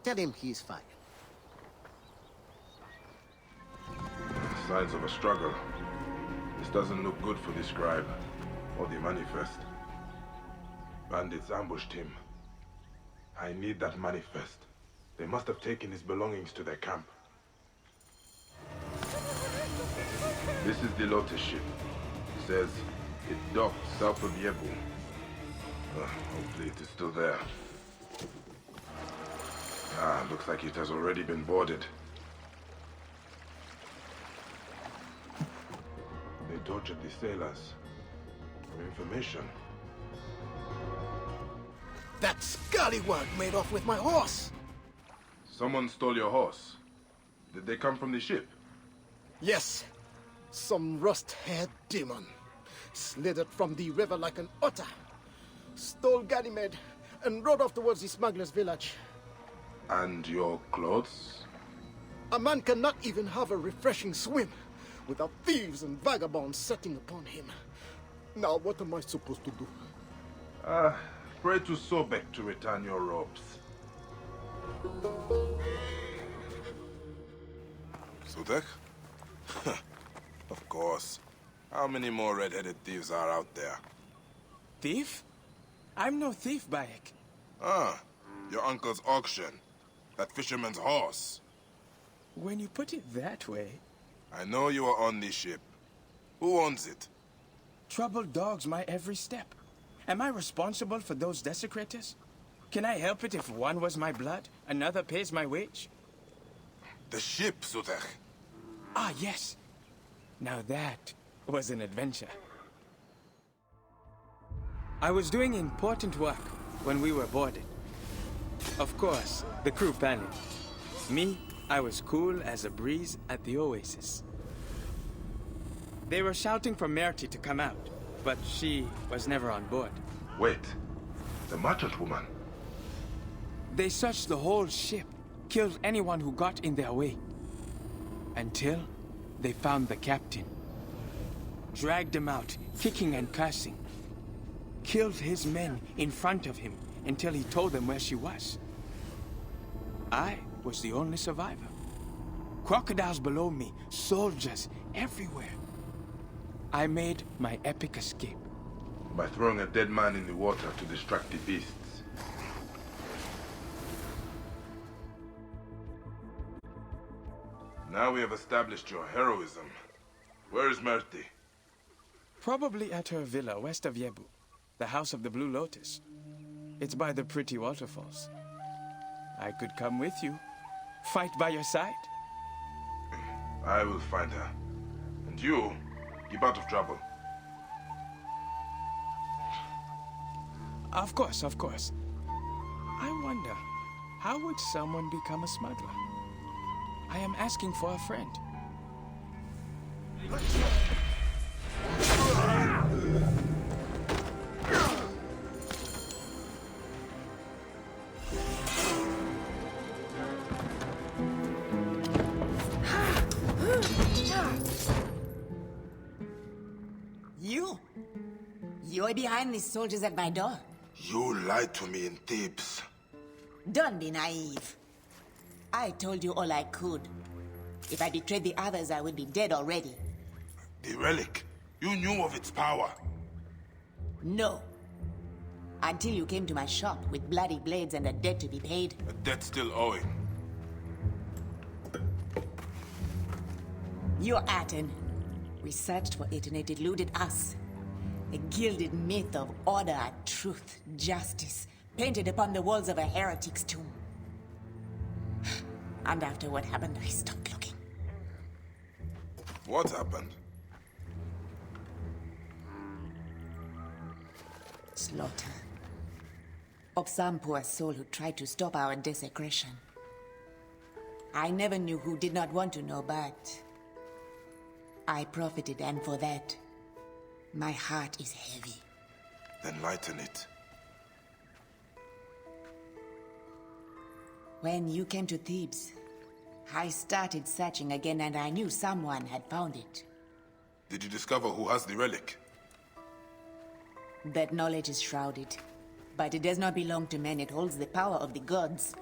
tell him he is fired. signs of a struggle. This doesn't look good for the scribe, or the manifest. Bandits ambushed him. I need that manifest. They must have taken his belongings to their camp. This is the Lotus ship. It says it docked south of Yebu. Hopefully it is still there. Looks like it has already been boarded. They tortured the sailors for information. That scallywag made off with my horse! Someone stole your horse. Did they come from the ship? Yes. Some rust-haired demon. Slithered from the river like an otter. Stole Ganymede and rode off towards the smuggler's village. And your clothes? A man cannot even have a refreshing swim without thieves and vagabonds setting upon him. Now what am I supposed to do? Pray to Sobek to return your robes. Sutek? Of course. How many more red-headed thieves are out there? Thief? I'm no thief, Bayek. Your uncle's auction. That fisherman's horse. When you put it that way... I know you are on this ship. Who owns it? Troubled dogs my every step. Am I responsible for those desecrators? Can I help it if one was my blood, another pays my wage? The ship, Sutek. Ah, yes. Now that was an adventure. I was doing important work when we were boarded. Of course, the crew panicked. Me, I was cool as a breeze at the oasis. They were shouting for Merti to come out, but she was never on board. Wait, the merchant woman? They searched the whole ship, killed anyone who got in their way. Until they found the captain. Dragged him out, kicking and cursing. Killed his men in front of him until he told them where she was. I was the only survivor. Crocodiles below me, soldiers everywhere. I made my epic escape. By throwing a dead man in the water to distract the beasts. Now we have established your heroism. Where is Merti? Probably at her villa west of Yebu, the House of the Blue Lotus. It's by the pretty waterfalls. I could come with you, fight by your side. I will find her. And you, keep out of trouble. Of course, of course. I wonder, how would someone become a smuggler? I am asking for a friend. You're behind these soldiers at my door. You lied to me in Thebes. Don't be naive. I told you all I could. If I betrayed the others, I would be dead already. The relic. You knew of its power. No. Until you came to my shop with bloody blades and a debt to be paid. A debt still owing. You're Aten. We searched for it and it eluded us. A gilded myth of order, truth, justice, painted upon the walls of a heretic's tomb. And after what happened, I stopped looking. What happened? Slaughter. Of some poor soul who tried to stop our desecration. I never knew who did not want to know, but I profited, and for that, my heart is heavy. Then lighten it. When you came to Thebes, I started searching again and I knew someone had found it. Did you discover who has the relic? That knowledge is shrouded, but it does not belong to men. It holds the power of the gods.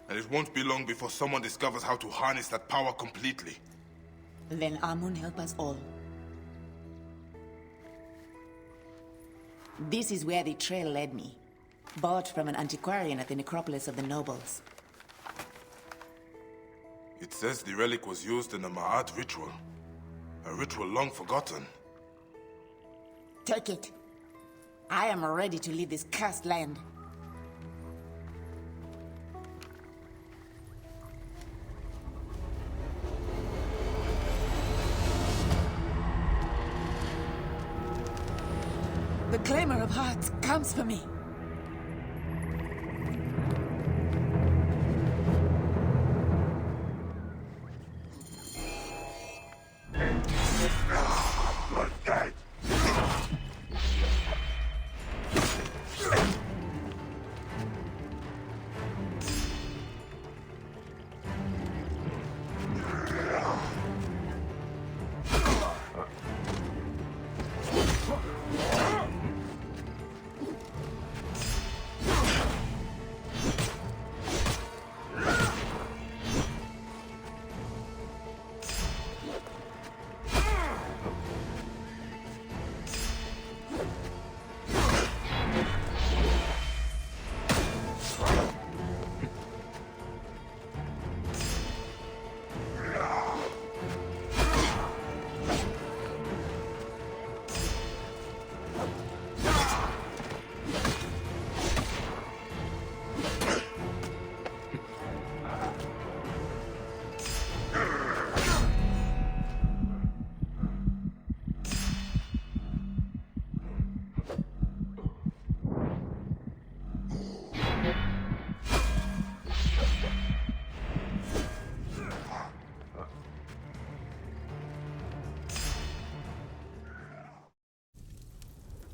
And it won't be long before someone discovers how to harness that power completely. Then Amun help us all. This is where the trail led me. Bought from an antiquarian at the necropolis of the nobles. It says the relic was used in a Ma'at ritual. A ritual long forgotten. Take it. I am ready to lead this cursed land. The Claimer of Hearts comes for me.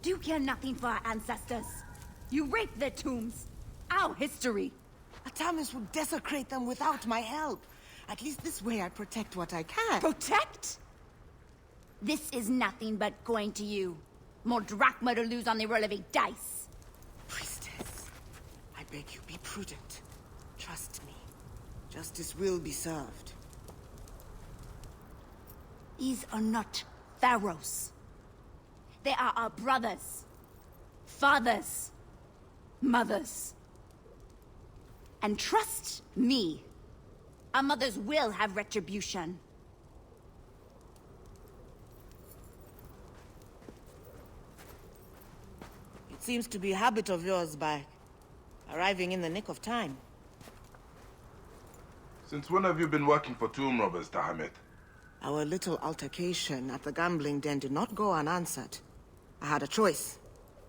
You care nothing for our ancestors. You raped their tombs. Our history. Atamis would desecrate them without my help. At least this way I protect what I can. Protect? This is nothing but going to you. More drachma to lose on the roll of a dice. Priestess, I beg you, be prudent. Trust me. Justice will be served. These are not Pharaohs. They are our brothers, fathers, mothers. And trust me, our mothers will have retribution. It seems to be a habit of yours by arriving in the nick of time. Since when have you been working for tomb robbers, Tahamet? Our little altercation at the gambling den did not go unanswered. I had a choice.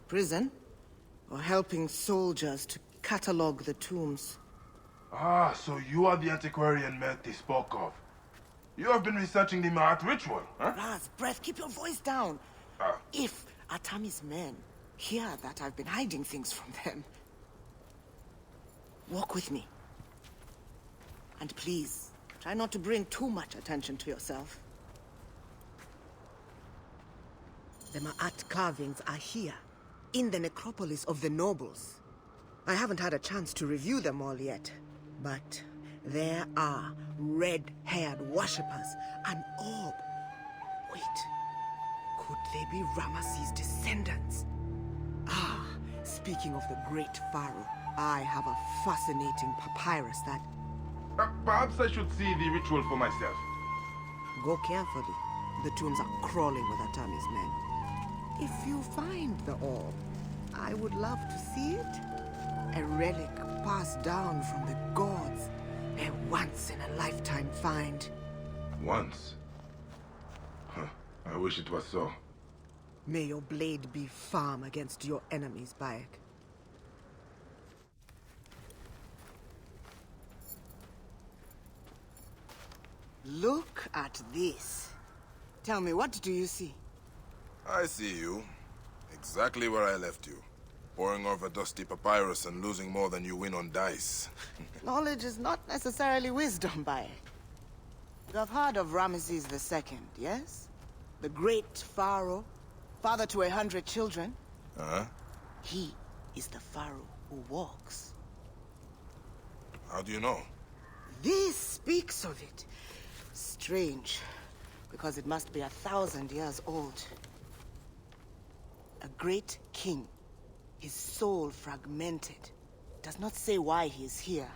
Prison, or helping soldiers to catalog the tombs. Ah, so you are the antiquarian Merti spoke of. You have been researching the Ma'at ritual, huh? Raz, breath, keep your voice down. If Atami's men hear that I've been hiding things from them... Walk with me. And please, try not to bring too much attention to yourself. The Ma'at carvings are here, in the necropolis of the nobles. I haven't had a chance to review them all yet, but there are red-haired worshippers, an orb. Wait, could they be Ramesses' descendants? Ah, speaking of the great pharaoh, I have a fascinating papyrus that... Perhaps I should see the ritual for myself. Go carefully. The tombs are crawling with Atami's men. If you find the orb, I would love to see it. A relic passed down from the gods. A once-in-a-lifetime find. Once? Huh. I wish it was so. May your blade be firm against your enemies, Bayek. Look at this. Tell me, what do you see? I see you. Exactly where I left you. Poring over dusty papyrus and losing more than you win on dice. Knowledge is not necessarily wisdom, Bayek. You have heard of Ramesses II, yes? The great pharaoh, father to 100 children. Uh-huh. He is the pharaoh who walks. How do you know? This speaks of it. Strange. because it must be 1,000 years old. A great king, his soul fragmented, does not say why he is here.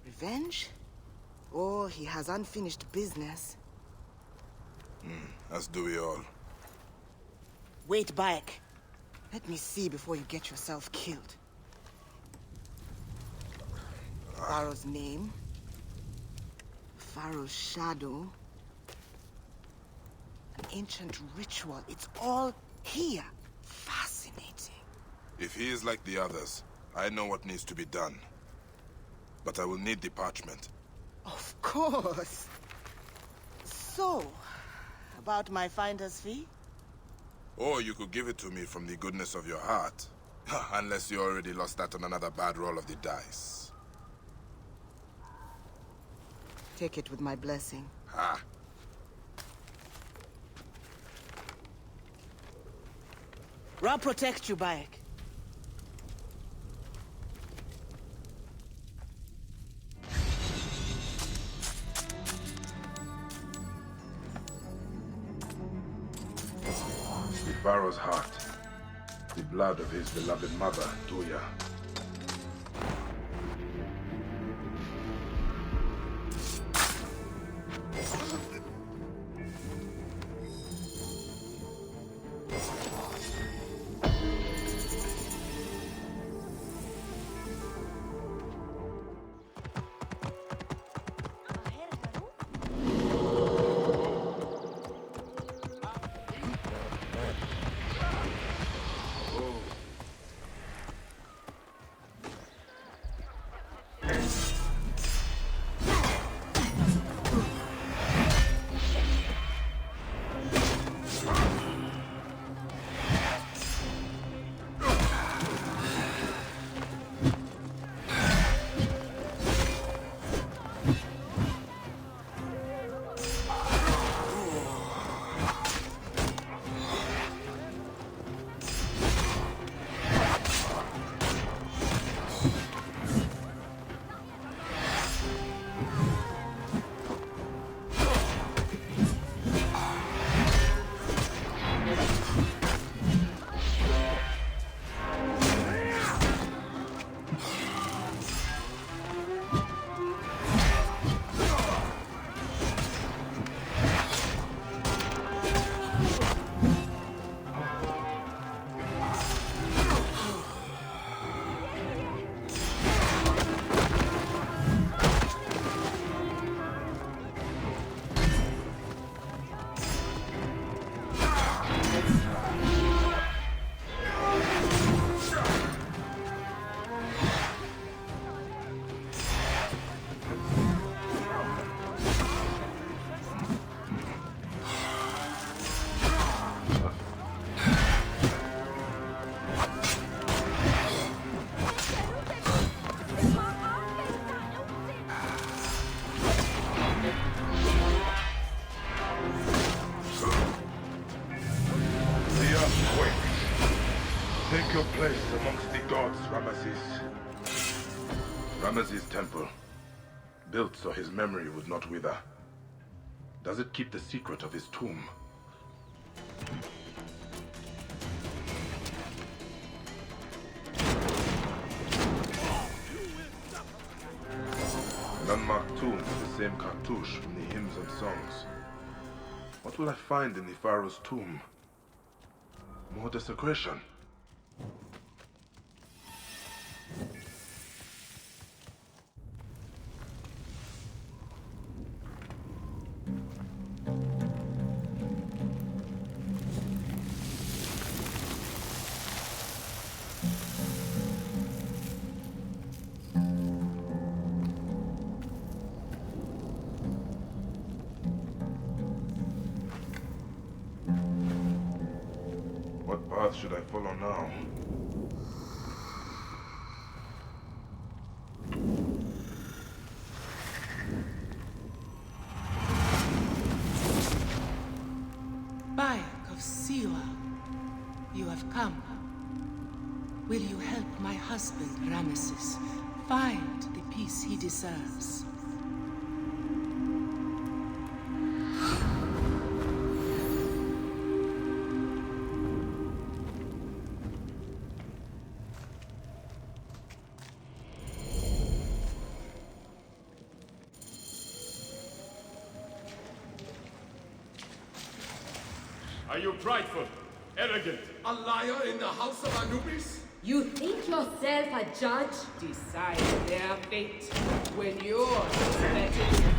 Revenge? Or he has unfinished business. As do we all. Wait, Bayek. Let me see before you get yourself killed. Pharaoh's name. Pharaoh's shadow. An ancient ritual. It's all here. Fascinating. If he is like the others, I know what needs to be done. But I will need the parchment. Of course. So, about my finder's fee? Or you could give it to me from the goodness of your heart. Unless you already lost that on another bad roll of the dice. Take it with my blessing. Ah. Ra protect you, Bayek. The Pharaoh's heart. The blood of his beloved mother, Tuya. Take your place amongst the gods, Ramesses. Ramesses' temple, built so his memory would not wither. Does it keep the secret of his tomb? An unmarked tomb with the same cartouche from the hymns and songs. What will I find in the Pharaoh's tomb? More desecration. What path should I follow now? Bayek of Siwa, you have come. Will you help my husband, Ramesses, find the peace he deserves? Are you prideful, arrogant, a liar in the house of Anubis? You think yourself a judge? Decide their fate when you're suspected.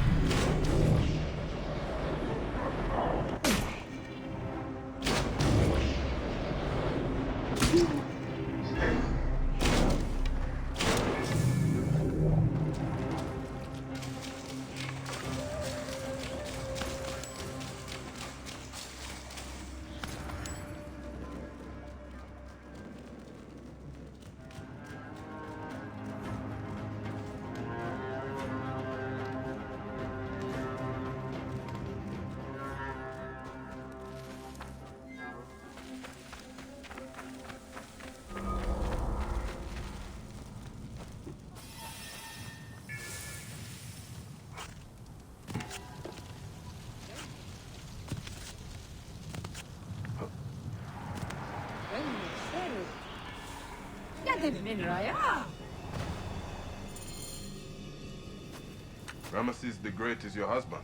Ramesses the Great is your husband.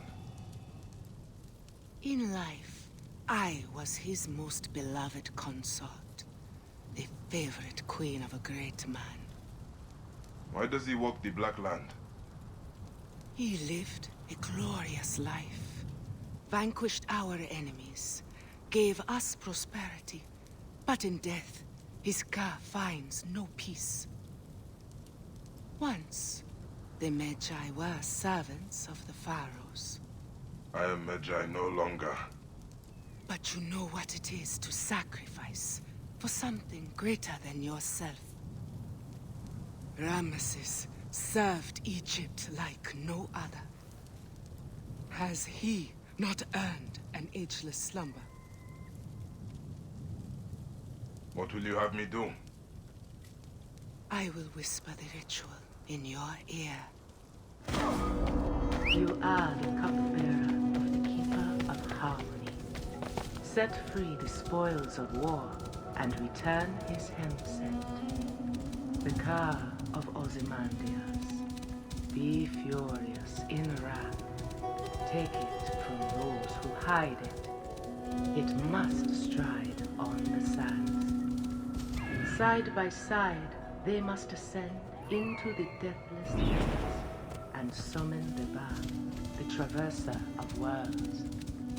In life, I was his most beloved consort, the favorite queen of a great man. Why does he walk the Black Land? He lived a glorious life, vanquished our enemies, gave us prosperity, but in death, his Ka finds no peace. Once, the Magi were servants of the Pharaohs. I am Magi no longer. But you know what it is to sacrifice for something greater than yourself. Ramesses served Egypt like no other. Has he not earned an ageless slumber? What will you have me do? I will whisper the ritual in your ear. You are the cupbearer of the Keeper of Harmony. Set free the spoils of war and return his hemset. The car of Ozymandias. Be furious in wrath. Take it from those who hide it. It must stride on the sands. Side by side, they must ascend into the deathless heavens and summon the Ba, the traverser of worlds.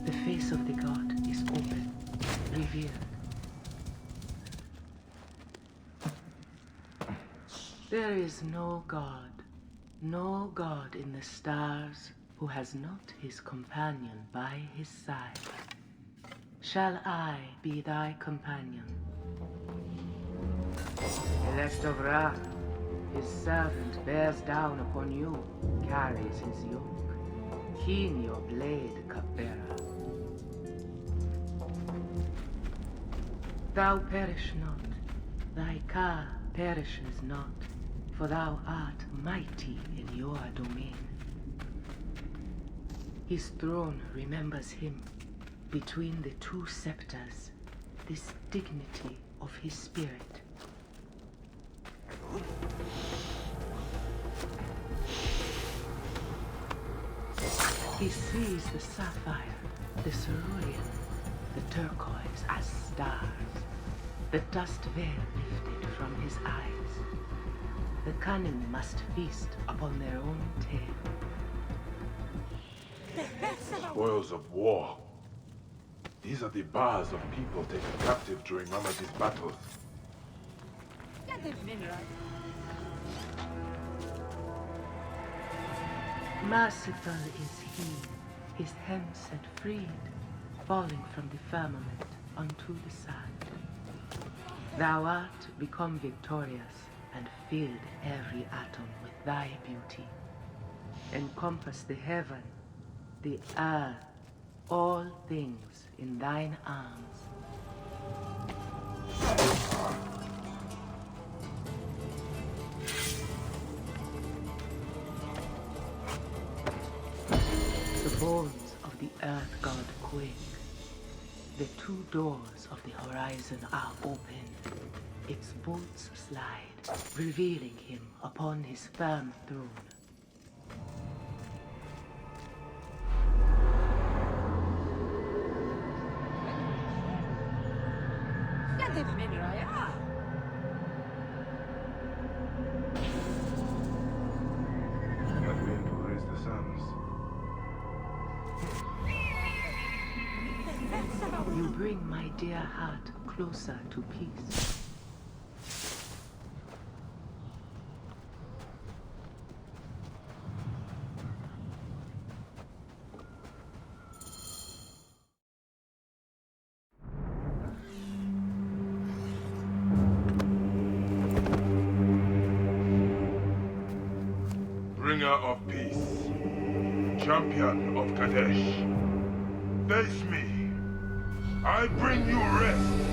The face of the god is open, revealed. There is no god in the stars who has not his companion by his side. Shall I be thy companion? Elect of Ra, his servant bears down upon you, carries his yoke. Keen your blade, cupbearer. Thou perish not, thy Ka perishes not, for thou art mighty in your domain. His throne remembers him. Between the two scepters, this dignity of his spirit. He sees the sapphire, the cerulean, the turquoise as stars, the dust veil lifted from his eyes. The cunning must feast upon their own tail. Spoils of war. These are the bars of people taken captive during Ramesses' battles. Merciful is he, his hem set freed, falling from the firmament unto the sand. Thou art become victorious, and filled every atom with thy beauty. Encompass the heaven, the earth, all things in thine arms. The bones of the earth god quake. The two doors of the horizon are opened. Its bolts slide, revealing him upon his firm throne. That wind will raise the suns. You bring my dear heart closer to peace. Bringer of peace. Champion of Kadesh. Face me. I bring you rest.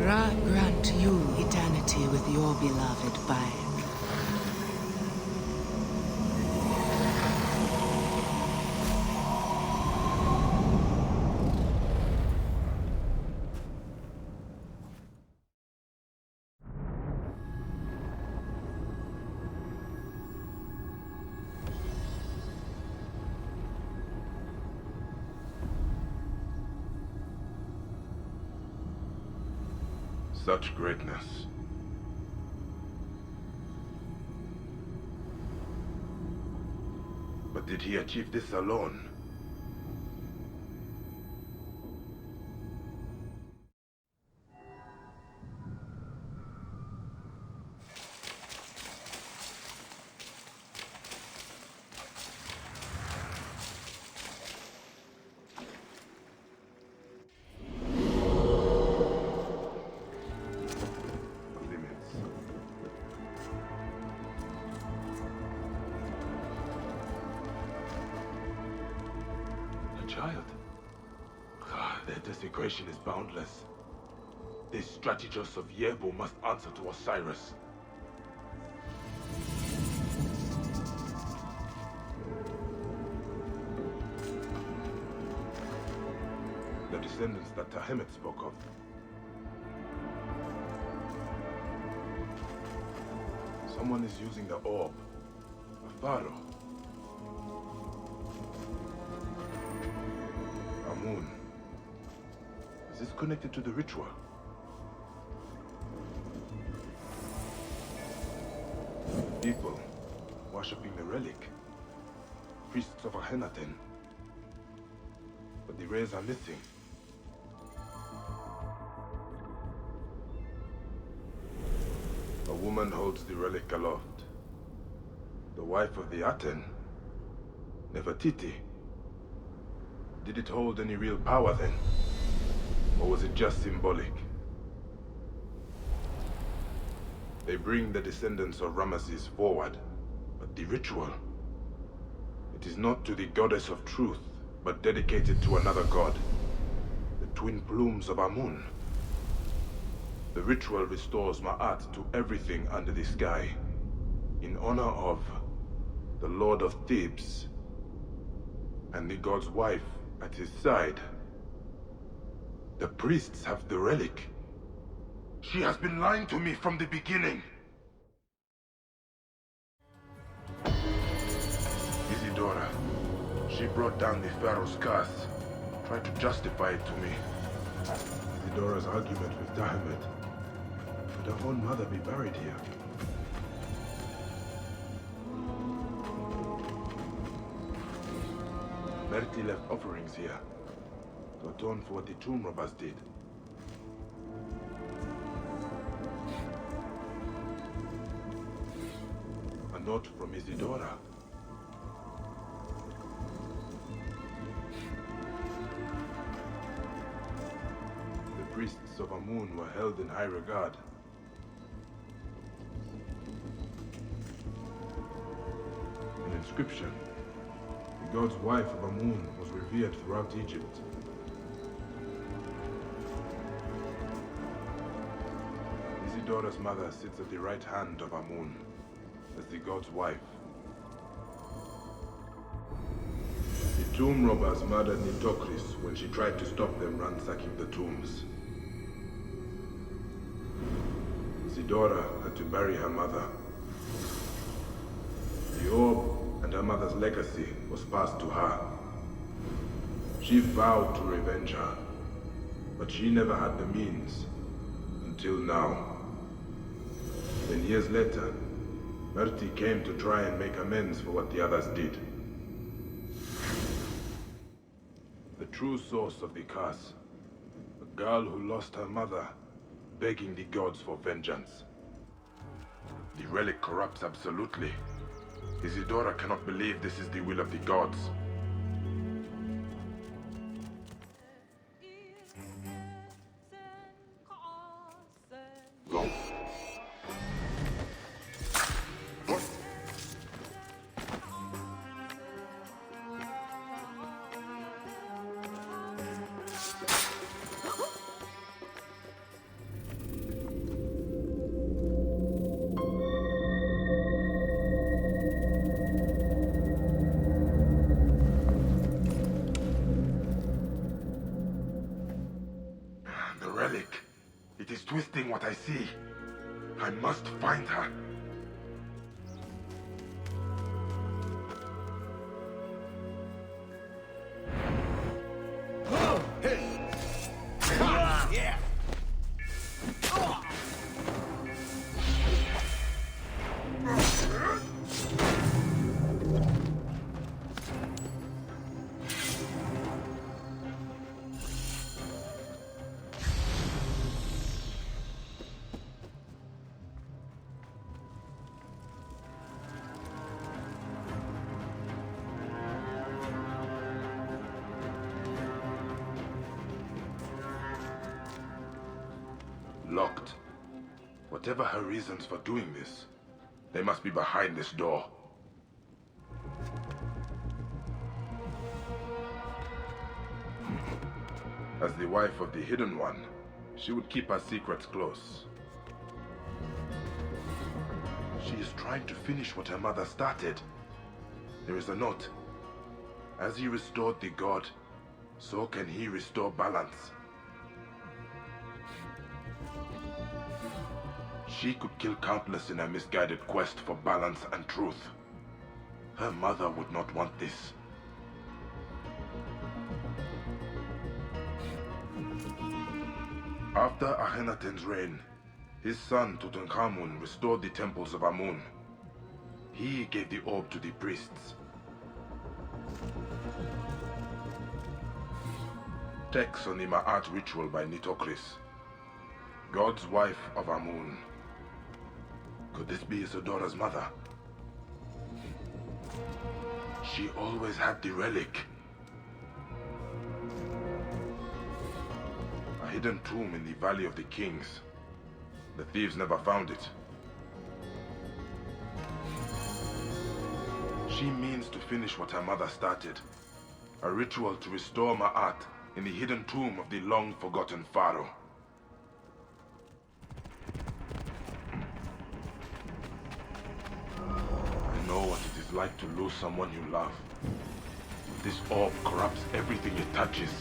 Ra grant you eternity with your beloved by. Such greatness. But did he achieve this alone? Child. Their desecration is boundless. This strategist of Yebu must answer to Osiris. The descendants that Tahemet spoke of. Someone is using the orb. A pharaoh. Amun. Is this connected to the ritual? People worshipping the relic. Priests of Akhenaten. But the rays are missing. A woman holds the relic aloft. The wife of the Aten. Nefertiti. Did it hold any real power then? Or was it just symbolic? They bring the descendants of Ramesses forward, but the ritual... It is not to the goddess of truth, but dedicated to another god. The twin plumes of Amun. The ritual restores Ma'at to everything under the sky, in honor of the Lord of Thebes, and the god's wife at his side. The priests have the relic. She has been lying to me from the beginning. Isidora. She brought down the Pharaoh's curse. Tried to justify it to me. Isidora's argument with Tahemet. Would her own mother be buried here? Merti left offerings here to atone for what the tomb robbers did. A note from Isidora. The priests of Amun were held in high regard. An inscription. The god's wife of Amun was revered throughout Egypt. Isidora's mother sits at the right hand of Amun as the god's wife. The tomb robbers murdered Nitocris when she tried to stop them ransacking the tombs. Isidora had to bury her mother. The orb and her mother's legacy was passed to her. She vowed to revenge her, but she never had the means, until now. Then years later, Merti came to try and make amends for what the others did. The true source of the curse, a girl who lost her mother, begging the gods for vengeance. The relic corrupts absolutely. Isidora cannot believe this is the will of the gods. Go. relic. It is twisting what I see. I must find her. Yeah. Locked. Whatever her reasons for doing this, they must be behind this door. As the wife of the Hidden One, she would keep her secrets close. She is trying to finish what her mother started. There is a note. As he restored the god, so can he restore balance. She could kill countless in her misguided quest for balance and truth. Her mother would not want this. After Akhenaten's reign, his son Tutankhamun restored the temples of Amun. He gave the orb to the priests. Text on the Ma'at ritual by Nitocris, God's wife of Amun. Could this be Isadora's mother? She always had the relic. A hidden tomb in the Valley of the Kings. The thieves never found it. She means to finish what her mother started. A ritual to restore Ma'at in the hidden tomb of the long-forgotten Pharaoh. I know what it is like to lose someone you love. This orb corrupts everything it touches.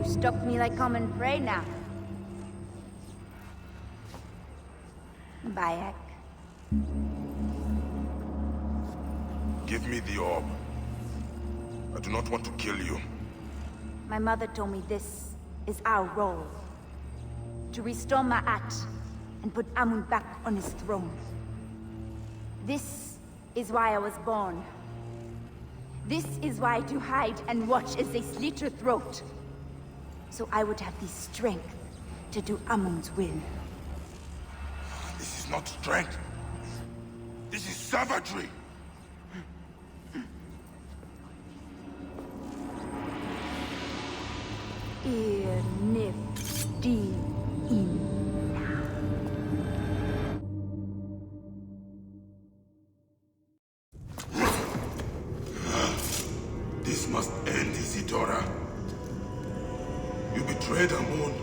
Stop me like common prey now. Bayek. Give me the orb. I do not want to kill you. My mother told me this is our role. To restore Ma'at and put Amun back on his throne. This is why I was born. This is why to hide and watch as they slit her throat. So I would have the strength to do Amun's will. This is not strength. This is savagery. This must end, Isidora. You betrayed Amun,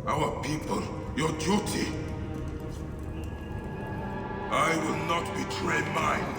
our people, your duty. I will not betray mine.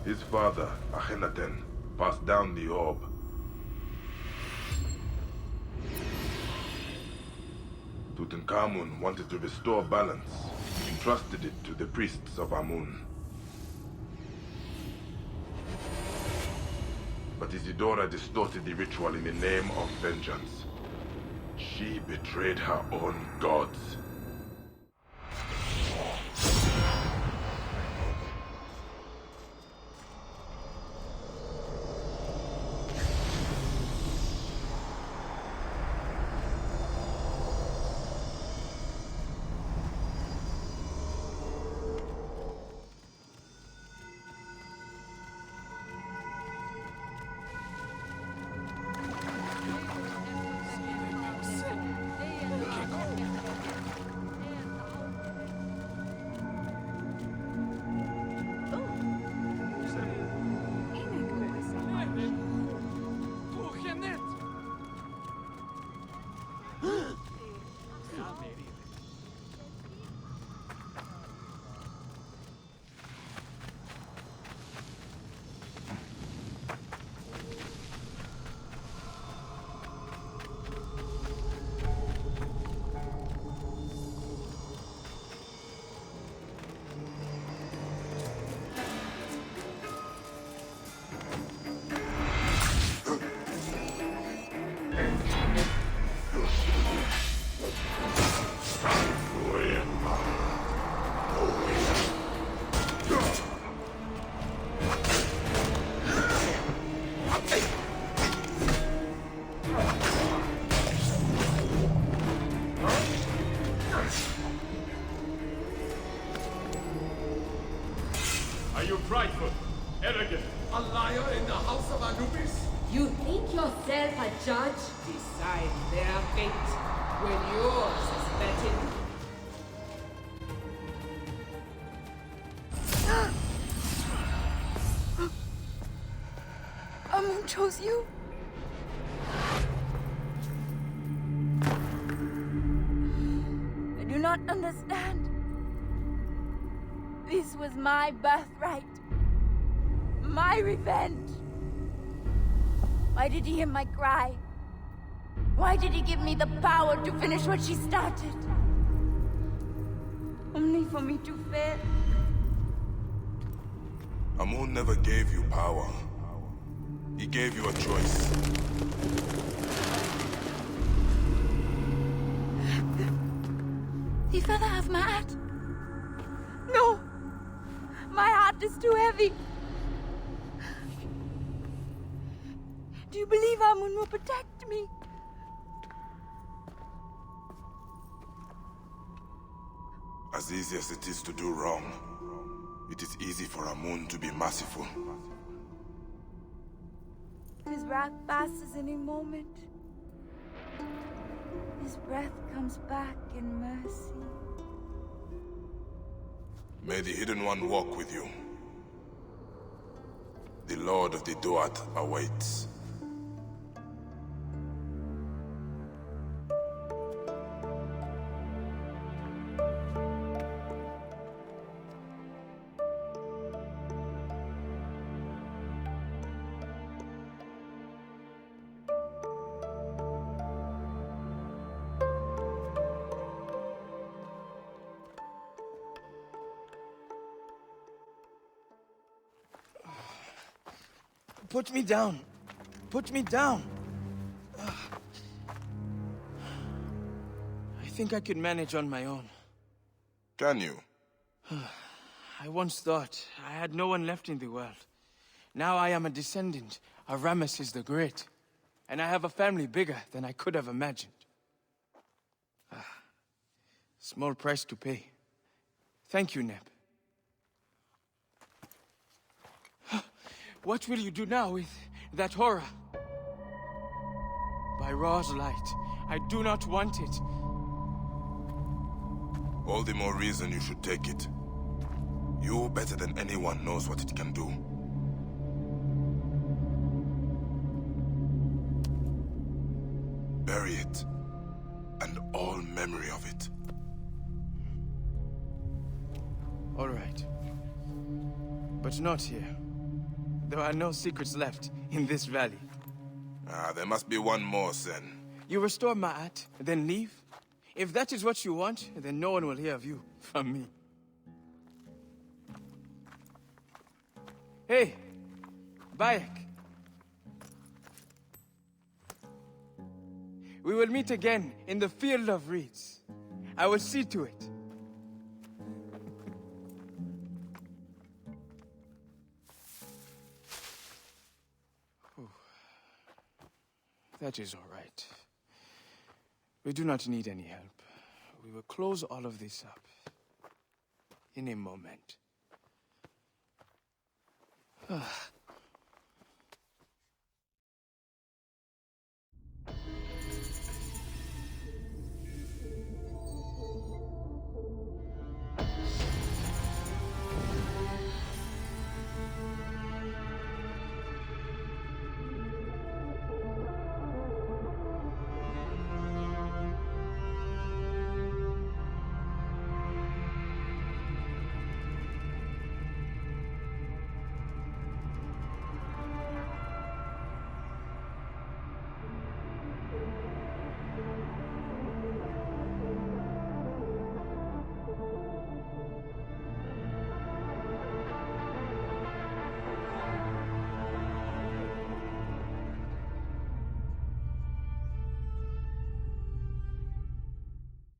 His father, Akhenaten, passed down the orb. Tutankhamun wanted to restore balance. He entrusted it to the priests of Amun. But Isidora distorted the ritual in the name of vengeance. She betrayed her own gods. Are you prideful, arrogant, a liar in the house of Anubis? You think yourself a judge? Decide their fate when yours is betting. Amun chose you. I do not understand. This was my birthright. My revenge. Why did he hear my cry? Why did he give me the power to finish what she started? Only for me to fail. Amun never gave you power. He gave you a choice. He fell half mad. No! My heart is too heavy. Do you believe Amun will protect me? As easy as it is to do wrong, it is easy for Amun to be merciful. His wrath passes any moment. His breath comes back in mercy. May the Hidden One walk with you. The Lord of the Duat awaits. Put me down. Put me down. I think I could manage on my own. Can you? I once thought I had no one left in the world. Now I am a descendant of Ramesses the Great. And I have a family bigger than I could have imagined. Small price to pay. Thank you, Neb. What will you do now with that horror? By Ra's light, I do not want it. All the more reason you should take it. You, better than anyone, knows what it can do. Bury it, and all memory of it. All right. But not here. There are no secrets left in this valley. Ah, there must be one more, Sen. You restore Ma'at, then leave? If that is what you want, then no one will hear of you from me. Hey, Bayek. We will meet again in the Field of Reeds. I will see to it. That is all right. We do not need any help. We will close all of this up in a moment.